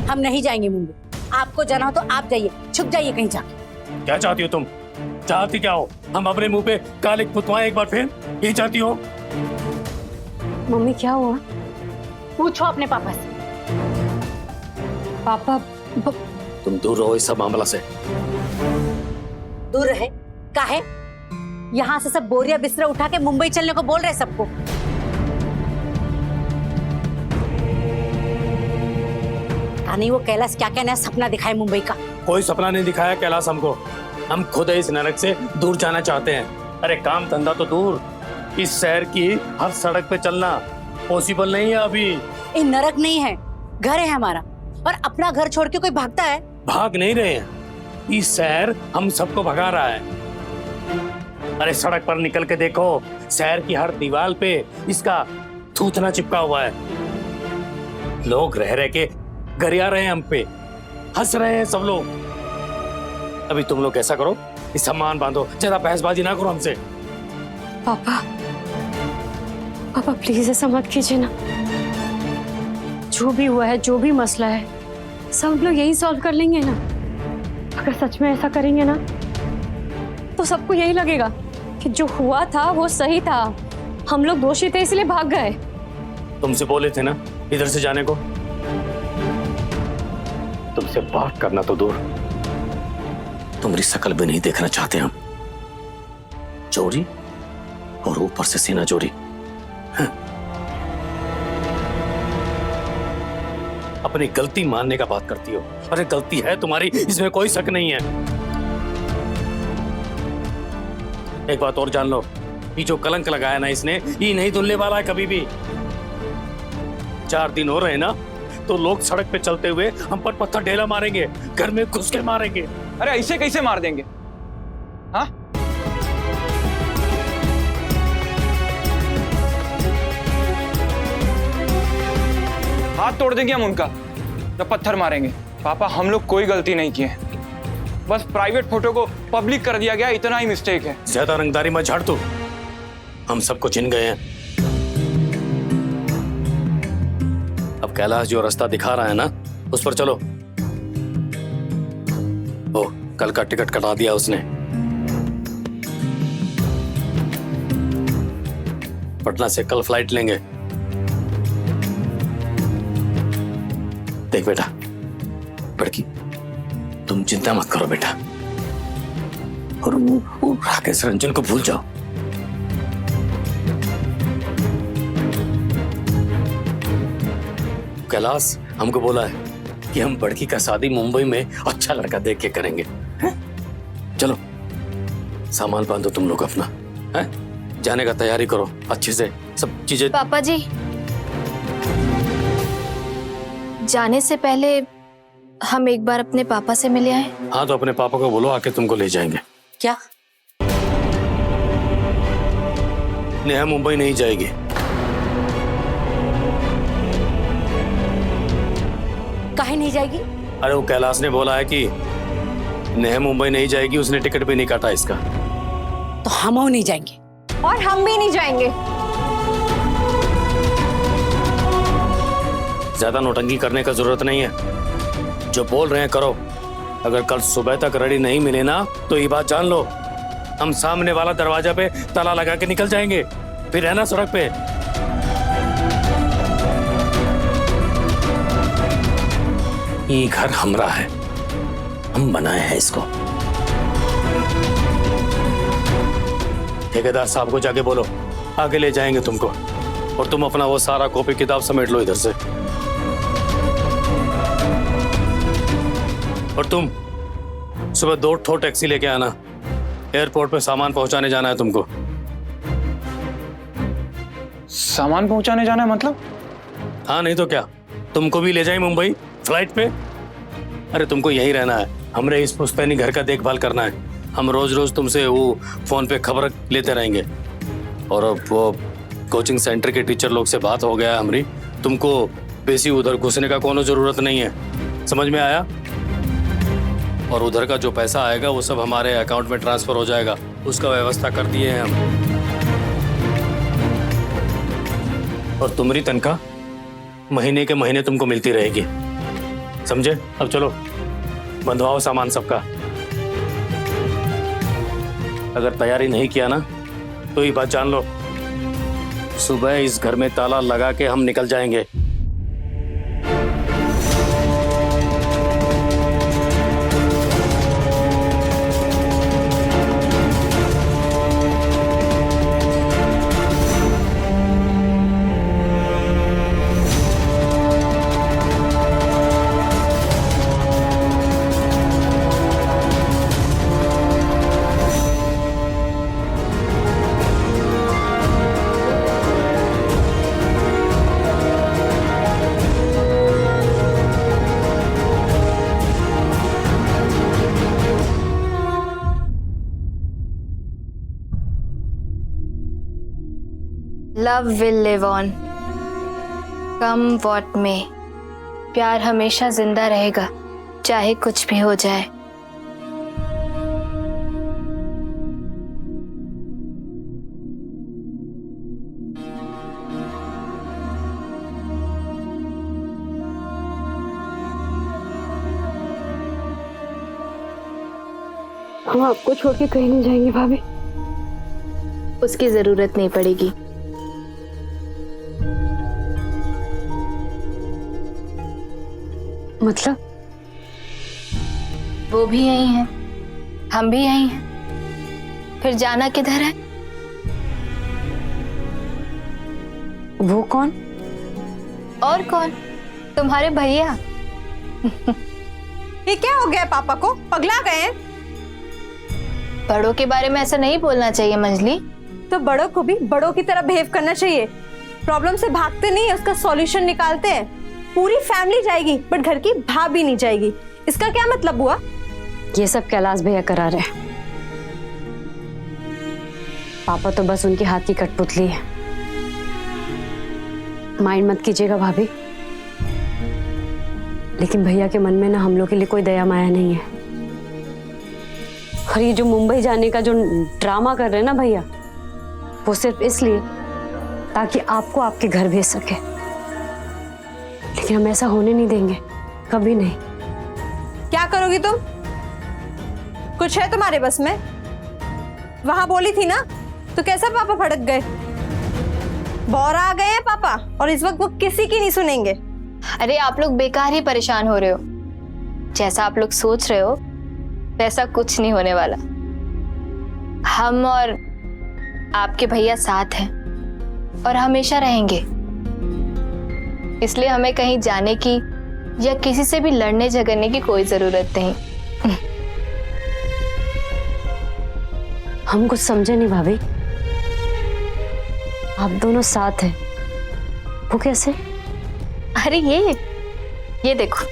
हम नहीं जाएंगे मुंबई। आपको जाना हो तो आप जाइए, छुप जाइए कहीं जाके। क्या चाहती हो तुम? चाहती क्या हो? हम अपने मुंह पे कालिक पुतवाएं एक बार फिर? यही चाहती हो? मम्मी क्या हुआ? पूछो अपने पापा से। पापा तुम दूर रहो इस सब मामला से। दूर रहे काहे? यहाँ से सब बोरिया बिस्तरा उठा के मुंबई चलने को बोल रहे सबको। नहीं वो कैलाश क्या क्या नया सपना दिखाए मुंबई का। कोई सपना नहीं दिखाया कैलाश हमको। हम खुद इस नरक से दूर जाना चाहते हैं। अरे काम धंधा तो दूर, इस शहर की हर सड़क पे चलना पॉसिबल नहीं है अभी। ये नरक नहीं है, घर है हमारा, और अपना घर छोड़ के कोई भागता है? भाग नहीं रहे हैं, इस शहर हम सबको भगा रहा है। अरे सड़क पर निकल के देखो, शहर की हर दीवार पे इसका थूथना चिपका हुआ है। लोग रह रहे के गरिया रहे हैं हम पे, हंस रहे हैं सब लोग। अभी तुम लोग ऐसा करो, इस सामान बांधो, ज्यादा बहसबाजी ना करो हमसे। पापा पापा प्लीज ऐसा मत कीजिए ना। जो भी हुआ है, जो भी मसला है, सब लोग यही सॉल्व कर लेंगे ना। अगर सच में ऐसा करेंगे ना तो सबको यही लगेगा कि जो हुआ था वो सही था, हम लोग दोषी थे इसलिए भाग गए। तुमसे बोले थे ना इधर से जाने को। तुमसे बात करना तो दूर, तुम्हारी शक्ल भी नहीं देखना चाहते हम। चोरी और ऊपर से सीना चोरी। हाँ। अपनी गलती मानने का बात करती हो। अरे गलती है तुम्हारी, इसमें कोई शक नहीं है। एक बात और जान लो, ये जो कलंक लगाया ना इसने, ये नहीं धुलने वाला है कभी भी। 4 दिन हो रहे ना तो लोग सड़क पे चलते हुए हम पर पत्थर ढेला मारेंगे, घर में घुस के मारेंगे। अरे ऐसे कैसे मार देंगे? हाँ हाथ तोड़ देंगे हम उनका जब पत्थर मारेंगे। पापा हम लोग कोई गलती नहीं किए, बस प्राइवेट फोटो को पब्लिक कर दिया गया, इतना ही मिस्टेक है। ज्यादा रंगदारी मत झाड़ तू, हम सबको चिन गए हैं। अब कैलाश जो रास्ता दिखा रहा है ना उस पर चलो। ओ कल का टिकट कटा दिया उसने। पटना से कल फ्लाइट लेंगे। देख बेटा, बड़की तुम चिंता मत करो बेटा, और वो राकेश रंजन को भूल जाओ। कैलाश हमको बोला है कि हम बड़की का शादी मुंबई में अच्छा लड़का देख के करेंगे। है? चलो सामान बांधो तुम लोग अपना, है? जाने का तैयारी करो अच्छे से, सब चीजें। पापा जी जाने से पहले हम एक बार अपने पापा से मिले आए। हाँ तो अपने पापा को बोलो आके तुमको ले जाएंगे। क्या? नेहा मुंबई नहीं जाएगी। काहे नहीं जाएगी? अरे वो कैलाश ने बोला है कि नेहा मुंबई नहीं जाएगी, उसने टिकट भी नहीं काटा इसका। तो हम नहीं जाएंगे। और हम भी नहीं जाएंगे। ज्यादा नौटंकी करने का जरूरत नहीं है। जो बोल रहे हैं करो। अगर कल सुबह तक रेडी नहीं मिले ना तो ये बात जान लो, हम सामने वाला दरवाजा पे ताला लगा के निकल जाएंगे, फिर रहना सड़क पे। ये घर हमरा है, हम बनाए हैं इसको। ठेकेदार साहब को जाके बोलो आगे ले जाएंगे तुमको, और तुम अपना वो सारा कॉपी किताब समेट लो इधर से। और तुम सुबह 2 ठो टैक्सी लेके आना, एयरपोर्ट पे सामान पहुंचाने जाना है तुमको। सामान पहुंचाने जाना है मतलब? हाँ नहीं तो क्या, तुमको भी ले जाए मुंबई फ्लाइट पे। अरे तुमको यहीं रहना है, हमरे इस पुश्तैनी घर का देखभाल करना है। हम रोज रोज तुमसे वो फोन पे खबर लेते रहेंगे। और अब वो कोचिंग सेंटर के टीचर लोग से बात हो गया है हमारी, तुमको बेसी उधर घुसने का कोनो जरूरत नहीं है, समझ में आया? और उधर का जो पैसा आएगा वो सब हमारे अकाउंट में ट्रांसफर हो जाएगा, उसका व्यवस्था कर दिए हैं हम। और तुम्हारी तनख्वाह महीने के महीने तुमको मिलती रहेगी, समझे? अब चलो बंधवाओ सामान सबका। अगर तैयारी नहीं किया ना तो ये बात जान लो, सुबह इस घर में ताला लगा के हम निकल जाएंगे। Love will live on, come what में। प्यार हमेशा जिंदा रहेगा, चाहे कुछ भी हो जाए। हम आपको छोड़ के कहीं नहीं जाएंगे भाभी। उसकी जरूरत नहीं पड़ेगी। मतलब? वो भी यही है, हम भी यही हैं, फिर जाना किधर है? वो कौन? और कौन? तुम्हारे भैया। ये क्या हो गया पापा को? पगला गए हैं? बड़ों के बारे में ऐसा नहीं बोलना चाहिए मंजली। तो बड़ों को भी बड़ों की तरह बिहेव करना चाहिए। प्रॉब्लम से भागते नहीं, उसका सॉल्यूशन निकालते हैं। पूरी फैमिली जाएगी बट घर की भाभी नहीं जाएगी, इसका क्या मतलब हुआ? ये सब कैलाश भैया करा रहे। पापा तो बस उनके हाथ की कठपुतली है। माइंड मत कीजिएगा भाभी, लेकिन भैया के मन में ना हम लोग के लिए कोई दया माया नहीं है। और ये जो मुंबई जाने का जो ड्रामा कर रहे हैं ना भैया, वो सिर्फ इसलिए ताकि आपको आपके घर भेज सके। लेकिन हम ऐसा होने नहीं देंगे, कभी नहीं। क्या करोगी तुम? कुछ है तुम्हारे बस में? वहां बोली थी ना, तो कैसा पापा भड़क गए? बौरा आ गए हैं पापा, और इस वक्त वो किसी की नहीं सुनेंगे। अरे आप लोग बेकार ही परेशान हो रहे हो। जैसा आप लोग सोच रहे हो वैसा कुछ नहीं होने वाला। हम और आपके भैया साथ हैं और हमेशा रहेंगे, इसलिए हमें कहीं जाने की या किसी से भी लड़ने झगड़ने की कोई जरूरत नहीं। हम कुछ समझे नहीं भाभी। आप दोनों साथ हैं, वो कैसे? अरे ये देखो,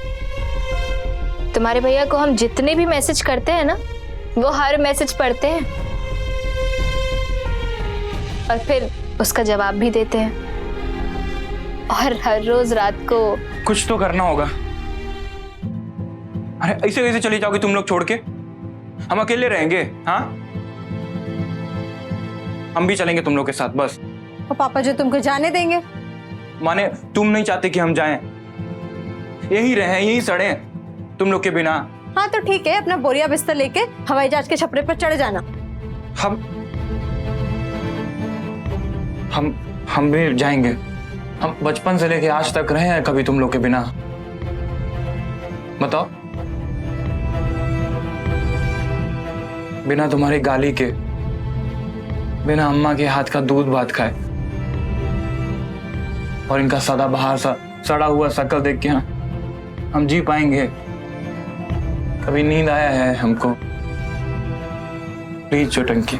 तुम्हारे भैया को हम जितने भी मैसेज करते हैं ना, वो हर मैसेज पढ़ते हैं और फिर उसका जवाब भी देते हैं। और हर रोज रात को कुछ तो करना होगा। अरे ऐसे कैसे चली जाओगी तुम लोग छोड़ के? हम अकेले रहेंगे? हाँ, हम भी चलेंगे तुम लोग के साथ बस। और पापा जो तुमको जाने देंगे? माने तुम नहीं चाहते कि हम जाएं, यहीं रहे, यहीं सड़े तुम लोग के बिना। हाँ तो ठीक है, अपना बोरिया बिस्तर लेके हवाई जहाज के छपरे पर चढ़ जाना। हम भी जाएंगे। हम बचपन से लेके आज तक रहे हैं कभी तुम लोग के बिना? बताओ। बिना तुम्हारी गाली के, बिना अम्मा के हाथ का दूध भात खाए और इनका सदाबहार सा सड़ा हुआ शक्ल देख के हम जी पाएंगे? कभी नींद आया है हमको? प्लीज चुटंकी,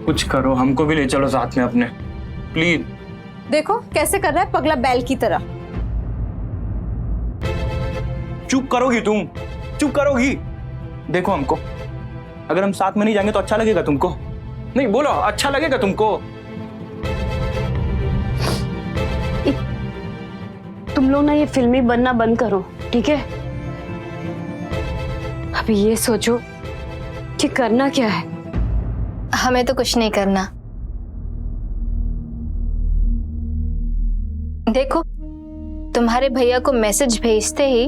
कुछ करो, हमको भी ले चलो साथ में अपने, प्लीज। देखो कैसे कर रहा है पगला बैल की तरह। चुप करोगी तुम? चुप करोगी? देखो हमको, अगर हम साथ में नहीं जाएंगे तो अच्छा लगेगा तुमको? नहीं बोलो, अच्छा लगेगा तुमको? तुम लोग ना ये फिल्मी बनना बंद करो, ठीक है? अभी ये सोचो कि करना क्या है। हमें तो कुछ नहीं करना। देखो तुम्हारे भैया को मैसेज भेजते ही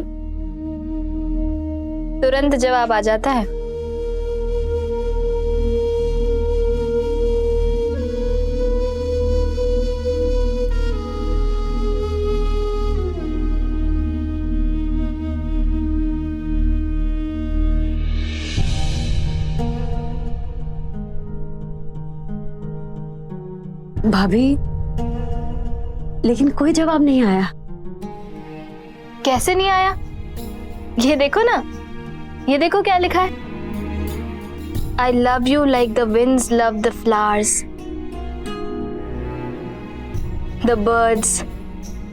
तुरंत जवाब आ जाता है। भाभी, लेकिन कोई जवाब नहीं आया। कैसे नहीं आया? ये देखो ना, ये देखो क्या लिखा है। I love you like the winds love the flowers, the birds,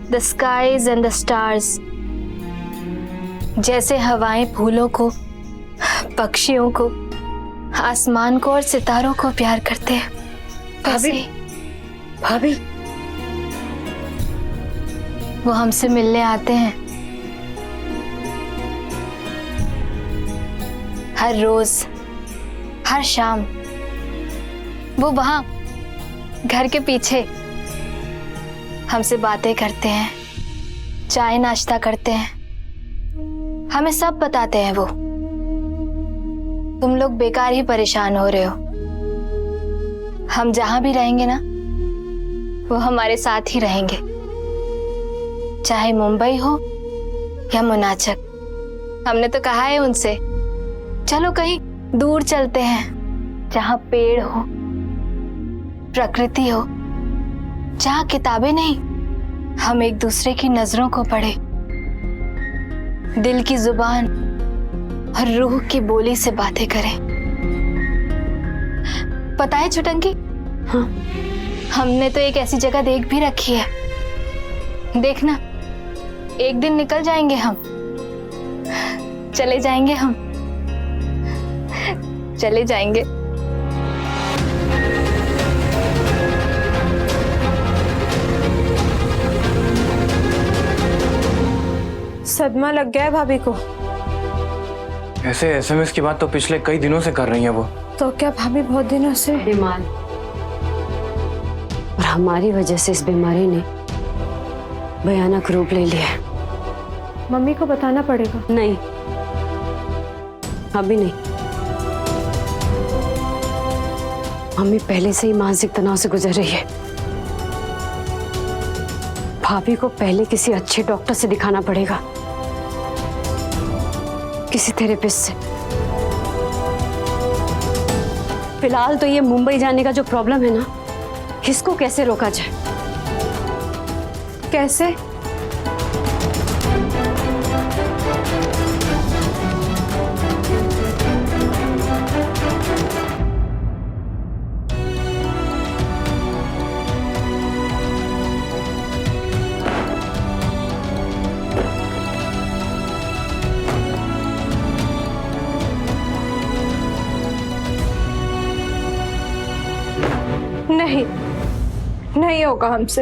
the skies and the stars. जैसे हवाएं फूलों को, पक्षियों को, आसमान को और सितारों को प्यार करते हैं, वैसे ही भाभी, वो हमसे मिलने आते हैं। हर रोज, हर शाम वो वहां घर के पीछे हमसे बातें करते हैं, चाय नाश्ता करते हैं, हमें सब बताते हैं वो। तुम लोग बेकार ही परेशान हो रहे हो। हम जहां भी रहेंगे ना, वो हमारे साथ ही रहेंगे, चाहे मुंबई हो या मुनाचक। हमने तो कहा है उनसे, चलो कहीं दूर चलते हैं, जहां पेड़ हो, प्रकृति हो, जहां किताबें नहीं, हम एक दूसरे की नजरों को पढ़े, दिल की जुबान और रूह की बोली से बातें करें। पता है छुटंकी, हाँ, हमने तो एक ऐसी जगह देख भी रखी है। देखना, एक दिन निकल जाएंगे हम, चले जाएंगे हम, चले जाएंगे। सदमा लग गया है भाभी को। ऐसे SMS की बात तो पिछले कई दिनों से कर रही है वो। तो क्या भाभी बहुत दिनों से बीमार, और हमारी वजह से इस बीमारी ने भयानक रूप ले लिया है। मम्मी को बताना पड़ेगा। नहीं, अभी नहीं। मम्मी पहले से ही मानसिक तनाव से गुजर रही है। भाभी को पहले किसी अच्छे डॉक्टर से दिखाना पड़ेगा, किसी थेरेपिस्ट से। फिलहाल तो ये मुंबई जाने का जो प्रॉब्लम है ना, इसको कैसे रोका जाए? कैसे? नहीं, नहीं होगा हमसे।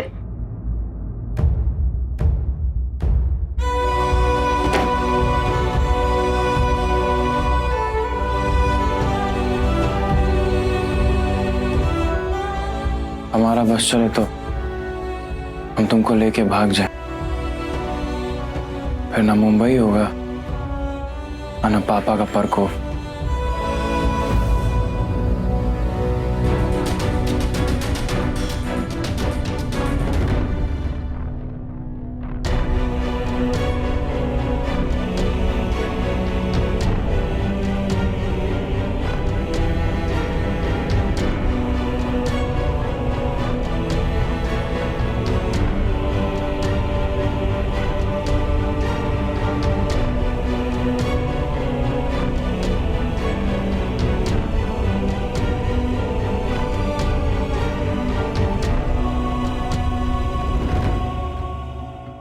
हमारा बस चले तो हम तुमको लेके भाग जाए। फिर ना मुंबई होगा और ना पापा का प्रकोप।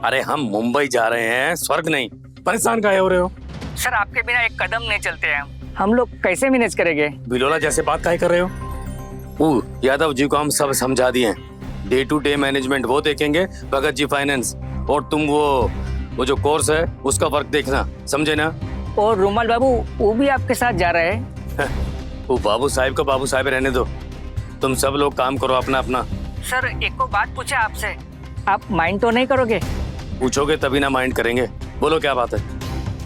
अरे हम मुंबई जा रहे हैं, स्वर्ग नहीं। परेशान काहे हो रहे हो? सर आपके बिना एक कदम नहीं चलते हैं हम लोग, कैसे मैनेज करेंगे? बिलोला जैसे बात काहे कर रहे हो? यादव जी को हम सब समझा दिए हैं। डे टू डे मैनेजमेंट वो देखेंगे, भगत जी फाइनेंस, और तुम वो जो कोर्स है उसका वर्क देखना, समझे ना? और रूमाल बाबू वो भी आपके साथ जा रहे हैं? वो बाबू साहब को बाबू साहब रहने दो, तुम सब लोग काम करो अपना अपना। सर एक को बात पूछे आपसे, आप माइंड तो नहीं करोगे? पूछोगे तभी ना माइंड करेंगे। बोलो क्या बात है?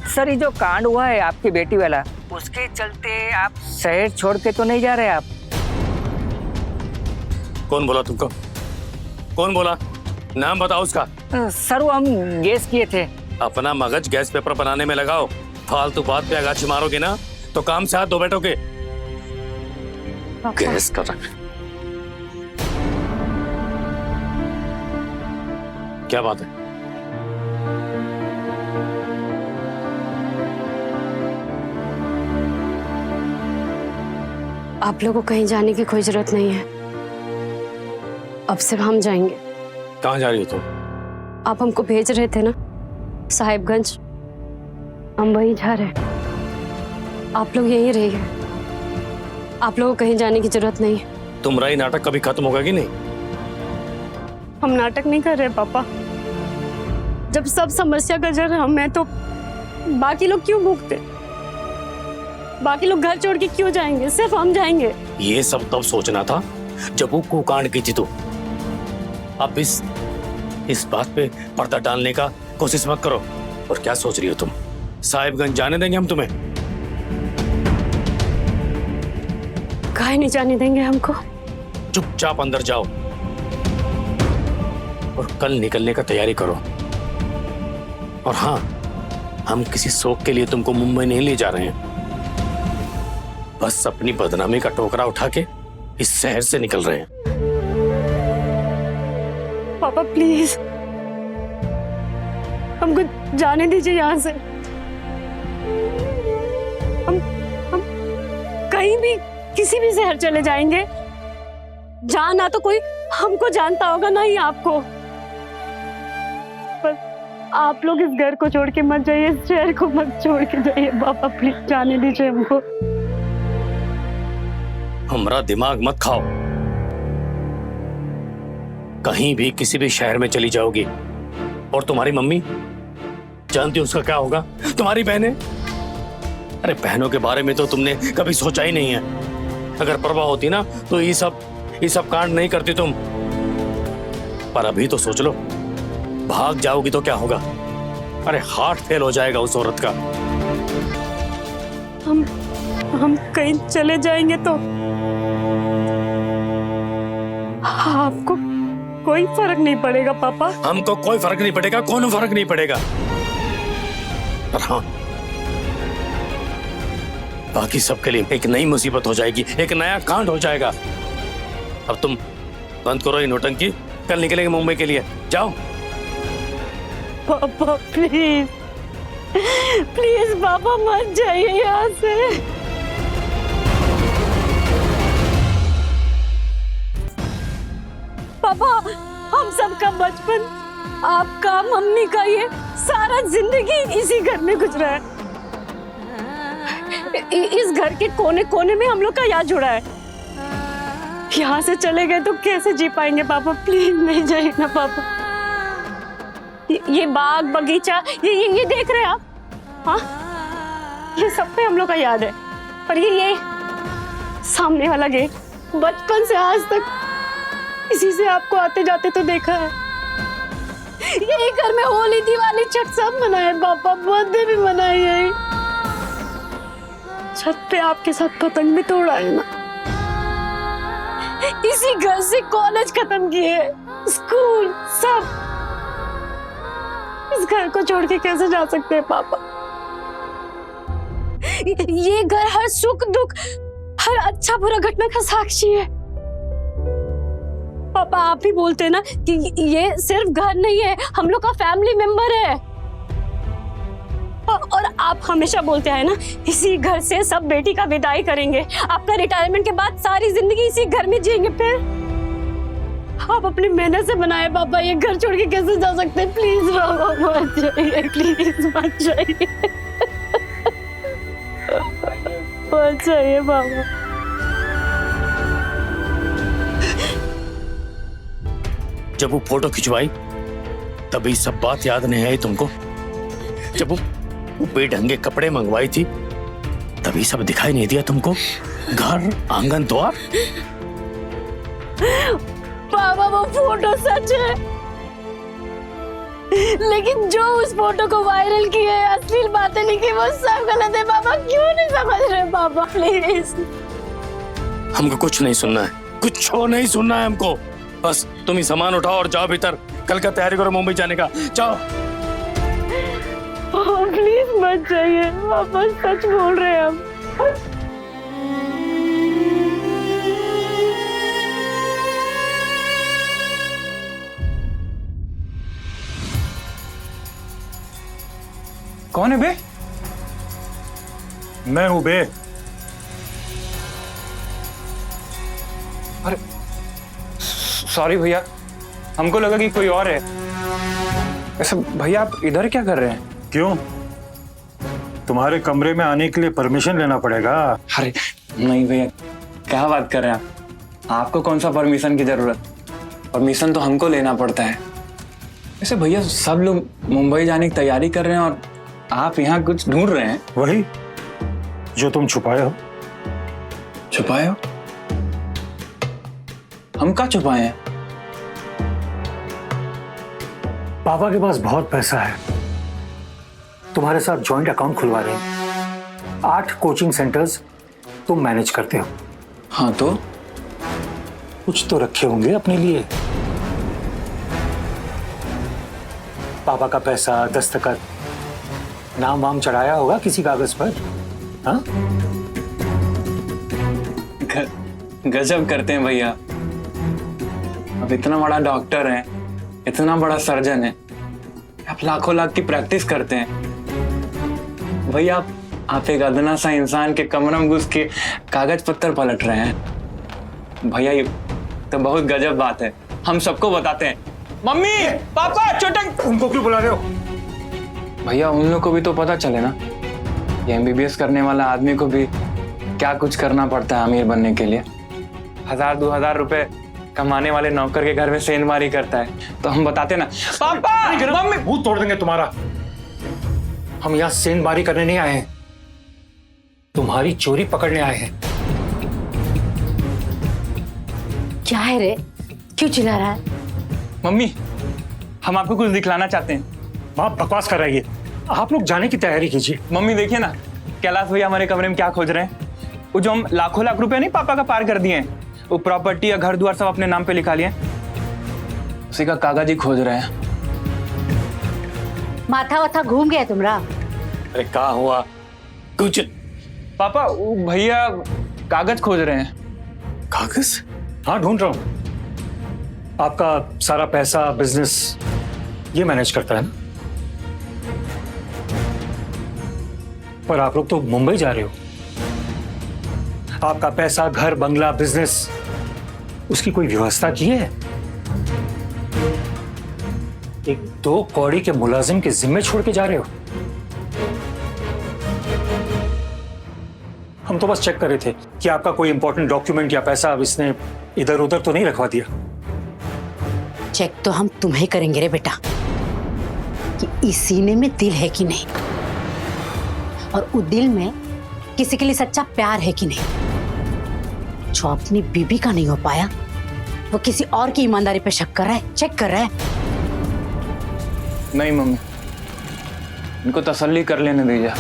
सर ये जो कांड हुआ है आपकी बेटी वाला, उसके चलते आप शहर छोड़ के तो नहीं जा रहे आप? कौन बोला तुमको? कौन बोला? नाम बताओ उसका। सर वो हम गेस किए थे। अपना मगज गैस पेपर बनाने में लगाओ, फालतू बात पे आगाछी मारोगे ना तो काम से हाथ धो बैठोगे। गैस कर रख। क्या बात है? आप लोगों को कहीं जाने की कोई जरूरत नहीं है, अब सिर्फ हम जाएंगे। कहाँ जा रही हो तुम? आप हमको भेज रहे थे ना साहिबगंज, हम वहीं जा रहे हैं। आप लोग यहीं रहिए, आप लोगों को कहीं जाने की जरूरत नहीं है। तुम्हारा नाटक कभी खत्म होगा कि नहीं? हम नाटक नहीं कर रहे पापा। जब सब समस्या का जड़ हम हैं तो बाकी लोग क्यों भूखते? बाकी लोग घर छोड़ के क्यों जाएंगे? सिर्फ हम जाएंगे। ये सब तब सोचना था जब वो कुकांड की थी। तो अब इस बात पे पर्दा डालने का कोशिश मत करो। और क्या सोच रही हो तुम? साहिबगंज जाने देंगे हम तुम्हें? काहे नहीं जाने देंगे हमको? चुपचाप अंदर जाओ और कल निकलने का तैयारी करो। और हाँ, हम किसी शौक के लिए तुमको मुंबई नहीं ले जा रहे हैं, बस अपनी बदनामी का टोकरा उठा के इस शहर से निकल रहे हैं। पापा प्लीज हमको जाने दीजिए यहाँ से। हम कहीं भी किसी भी शहर चले जाएंगे, जहाँ ना तो कोई हमको जानता होगा ना ही आपको। पर आप लोग इस घर को छोड़ के मत जाइए, इस शहर को मत छोड़ के जाइए पापा, प्लीज जाने दीजिए हमको। हमारा दिमाग मत खाओ। कहीं भी किसी भी शहर में चली जाओगी और तुम्हारी मम्मी जानती हो उसका क्या होगा? तुम्हारी बहनें, अरे बहनों के बारे में तो तुमने कभी सोचा ही नहीं है। अगर परवाह होती ना तो ये सब कांड नहीं करती तुम। पर अभी तो सोच लो, भाग जाओगी तो क्या होगा? अरे हार्ट फेल हो जाएगा उस औरत का। हम कहीं चले जाएंगे तो आपको कोई फर्क नहीं पड़ेगा पापा? हमको कोई फर्क नहीं पड़ेगा, कोनो फर्क नहीं पड़ेगा। पर हाँ, बाकी सबके लिए एक नई मुसीबत हो जाएगी, एक नया कांड हो जाएगा। अब तुम बंद करो ये नौटंकी, कल निकलेंगे मुंबई के लिए। जाओ। पापा प्लीज प्लीज पापा मत जाइए यहाँ से। पापा हम सबका बचपन, आपका, मम्मी का, ये सारा जिंदगी इसी घर में गुजरा है। इस घर के कोने कोने में हम लोग का याद जुड़ा है। यहाँ से चले गए तो कैसे जी पाएंगे पापा? प्लीज नहीं जाइए ना पापा। ये बाग बगीचा, ये देख रहे हैं आप? हाँ, ये सब पे हम लोग का याद है। पर ये सामने वाला गेट, बचपन से आज तक इसी से आपको आते जाते तो देखा है। यही घर में होली दिवाली छठ सब मनाए पापा, बर्थडे भी मनाई है। छत पे आपके साथ पतंग भी तोड़ा है ना। इसी घर से कॉलेज खत्म किए, स्कूल सब। इस घर को छोड़ के कैसे जा सकते हैं पापा? ये घर हर सुख दुख, हर अच्छा बुरा घटना का साक्षी है। पापा आप ही बोलते हैं ना कि ये सिर्फ घर नहीं है, हम लोग का फैमिली मेंबर है। और आप हमेशा बोलते हैं ना, इसी घर से सब बेटी का विदाई करेंगे, आपका रिटायरमेंट के बाद सारी जिंदगी इसी घर में जिएंगे। फिर आप अपनी मेहनत से बनाए पापा, ये घर छोड़ के कैसे जा सकते हैं? प्लीज बाबा मत जाइए, प्लीज मत जाइए, मत जाइए बाबा। जब वो फोटो खिंचवाई तभी सब बात याद नहीं आई तुमको? जब वो बेढंगे कपड़े मंगवाई थी तभी सब दिखाई नहीं दिया तुमको? घर आंगन द्वार। बाबा वो फोटो सच है, लेकिन जो उस फोटो को वायरल किए, अश्लील बातें लिखी, वो सब गलत है पापा। क्यों नहीं समझ रहे पापा? प्लीज। हमको कुछ नहीं सुनना है, कुछ नहीं सुनना है हमको। बस तुम ही सामान उठाओ और जाओ भीतर। कल का तैयारी करो मुंबई जाने का, जाओ। प्लीज मत जाइए पापा, सच बोल रहे हैं हम। कौन है बे? मैं हूं बे। अरे सॉरी भैया, हमको लगा कि कोई और है। ऐसा भैया आप इधर क्या कर रहे हैं? क्यों, तुम्हारे कमरे में आने के लिए परमिशन लेना पड़ेगा? अरे नहीं भैया, क्या बात कर रहे हैं आप? आपको कौन सा परमिशन की जरूरत? परमिशन तो हमको लेना पड़ता है। ऐसे भैया सब लोग मुंबई जाने की तैयारी कर रहे हैं और आप यहाँ कुछ ढूंढ रहे हैं। वही जो तुम छुपाए हो। छुपाए हो? हम क्या छुपाए हैं? पापा के पास बहुत पैसा है, तुम्हारे साथ जॉइंट अकाउंट खुलवा रहे हैं। 8 कोचिंग सेंटर्स तुम मैनेज करते हो। हाँ तो कुछ तो रखे होंगे अपने लिए। पापा का पैसा, दस्तखत, नाम वाम चढ़ाया होगा किसी कागज पर। हाँ गजब करते हैं भैया। अब इतना बड़ा डॉक्टर है, इतना बड़ा सर्जन है, आप लाखों लाख की प्रैक्टिस करते हैं। भैया आप एक अदना सा इंसान के कमरे में घुस के कागज पत्थर पलट रहे हैं। भैया ये तो बहुत गजब बात है, हम सबको बताते हैं। Mummy papa चोटंग। उनको क्यों बुला रहे हो? भैया उन लोग को भी तो पता चले ना, ये MBBS करने वाला आदमी को भी क्या कुछ करना पड़ता है अमीर बनने के लिए। 1000-2000 रुपए कमाने वाले नौकर के घर में सेंधमारी करता है, तो हम बताते ना। पापा मम्मी मुंह तोड़ देंगे तुम्हारा। हम यहाँ सेंधमारी करने नहीं आए हैं, तुम्हारी चोरी पकड़ने आए हैं। क्या है रे, क्यों चिल्ला रहा है? मम्मी हम आपको कुछ दिखलाना चाहते हैं। आप बकवास कर रही है, आप लोग जाने की तैयारी कीजिए। मम्मी देखिए ना, कैलाश भैया हमारे कमरे में क्या खोज रहे हैं। वो जो हम लाखों लाख रुपए नहीं पापा का पार कर दिए हैं, वो प्रॉपर्टी या घर द्वार सब अपने नाम पे लिखा लिए, उसी का कागज ही खोज रहे हैं। माथा वाथा घूम गया तुम्हारा? अरे क्या हुआ? कुछ पापा वो भैया कागज खोज रहे हैं। कागज? हाँ ढूंढ रहा हूं। आपका सारा पैसा, बिजनेस ये मैनेज करता है ना? पर आप लोग तो मुंबई जा रहे हो। आपका पैसा, घर, बंगला, बिजनेस, उसकी कोई व्यवस्था की है? एक 2 कौड़ी के मुलाजिम के जिम्मे छोड़ के जा रहे हो। हम तो बस चेक कर रहे थे कि आपका कोई इंपॉर्टेंट डॉक्यूमेंट या पैसा इसने इधर उधर तो नहीं रखवा दिया। चेक तो हम तुम्हें करेंगे रे बेटा, कि इस सीने में दिल है कि नहीं, और उस दिल में किसी के लिए सच्चा प्यार है कि नहीं। जो अपनी बीबी का नहीं हो पाया, वो किसी और की ईमानदारी पे शक कर रहा है, चेक कर रहा है। नहीं मम्मी, इनको तसल्ली कर लेने दीजिए।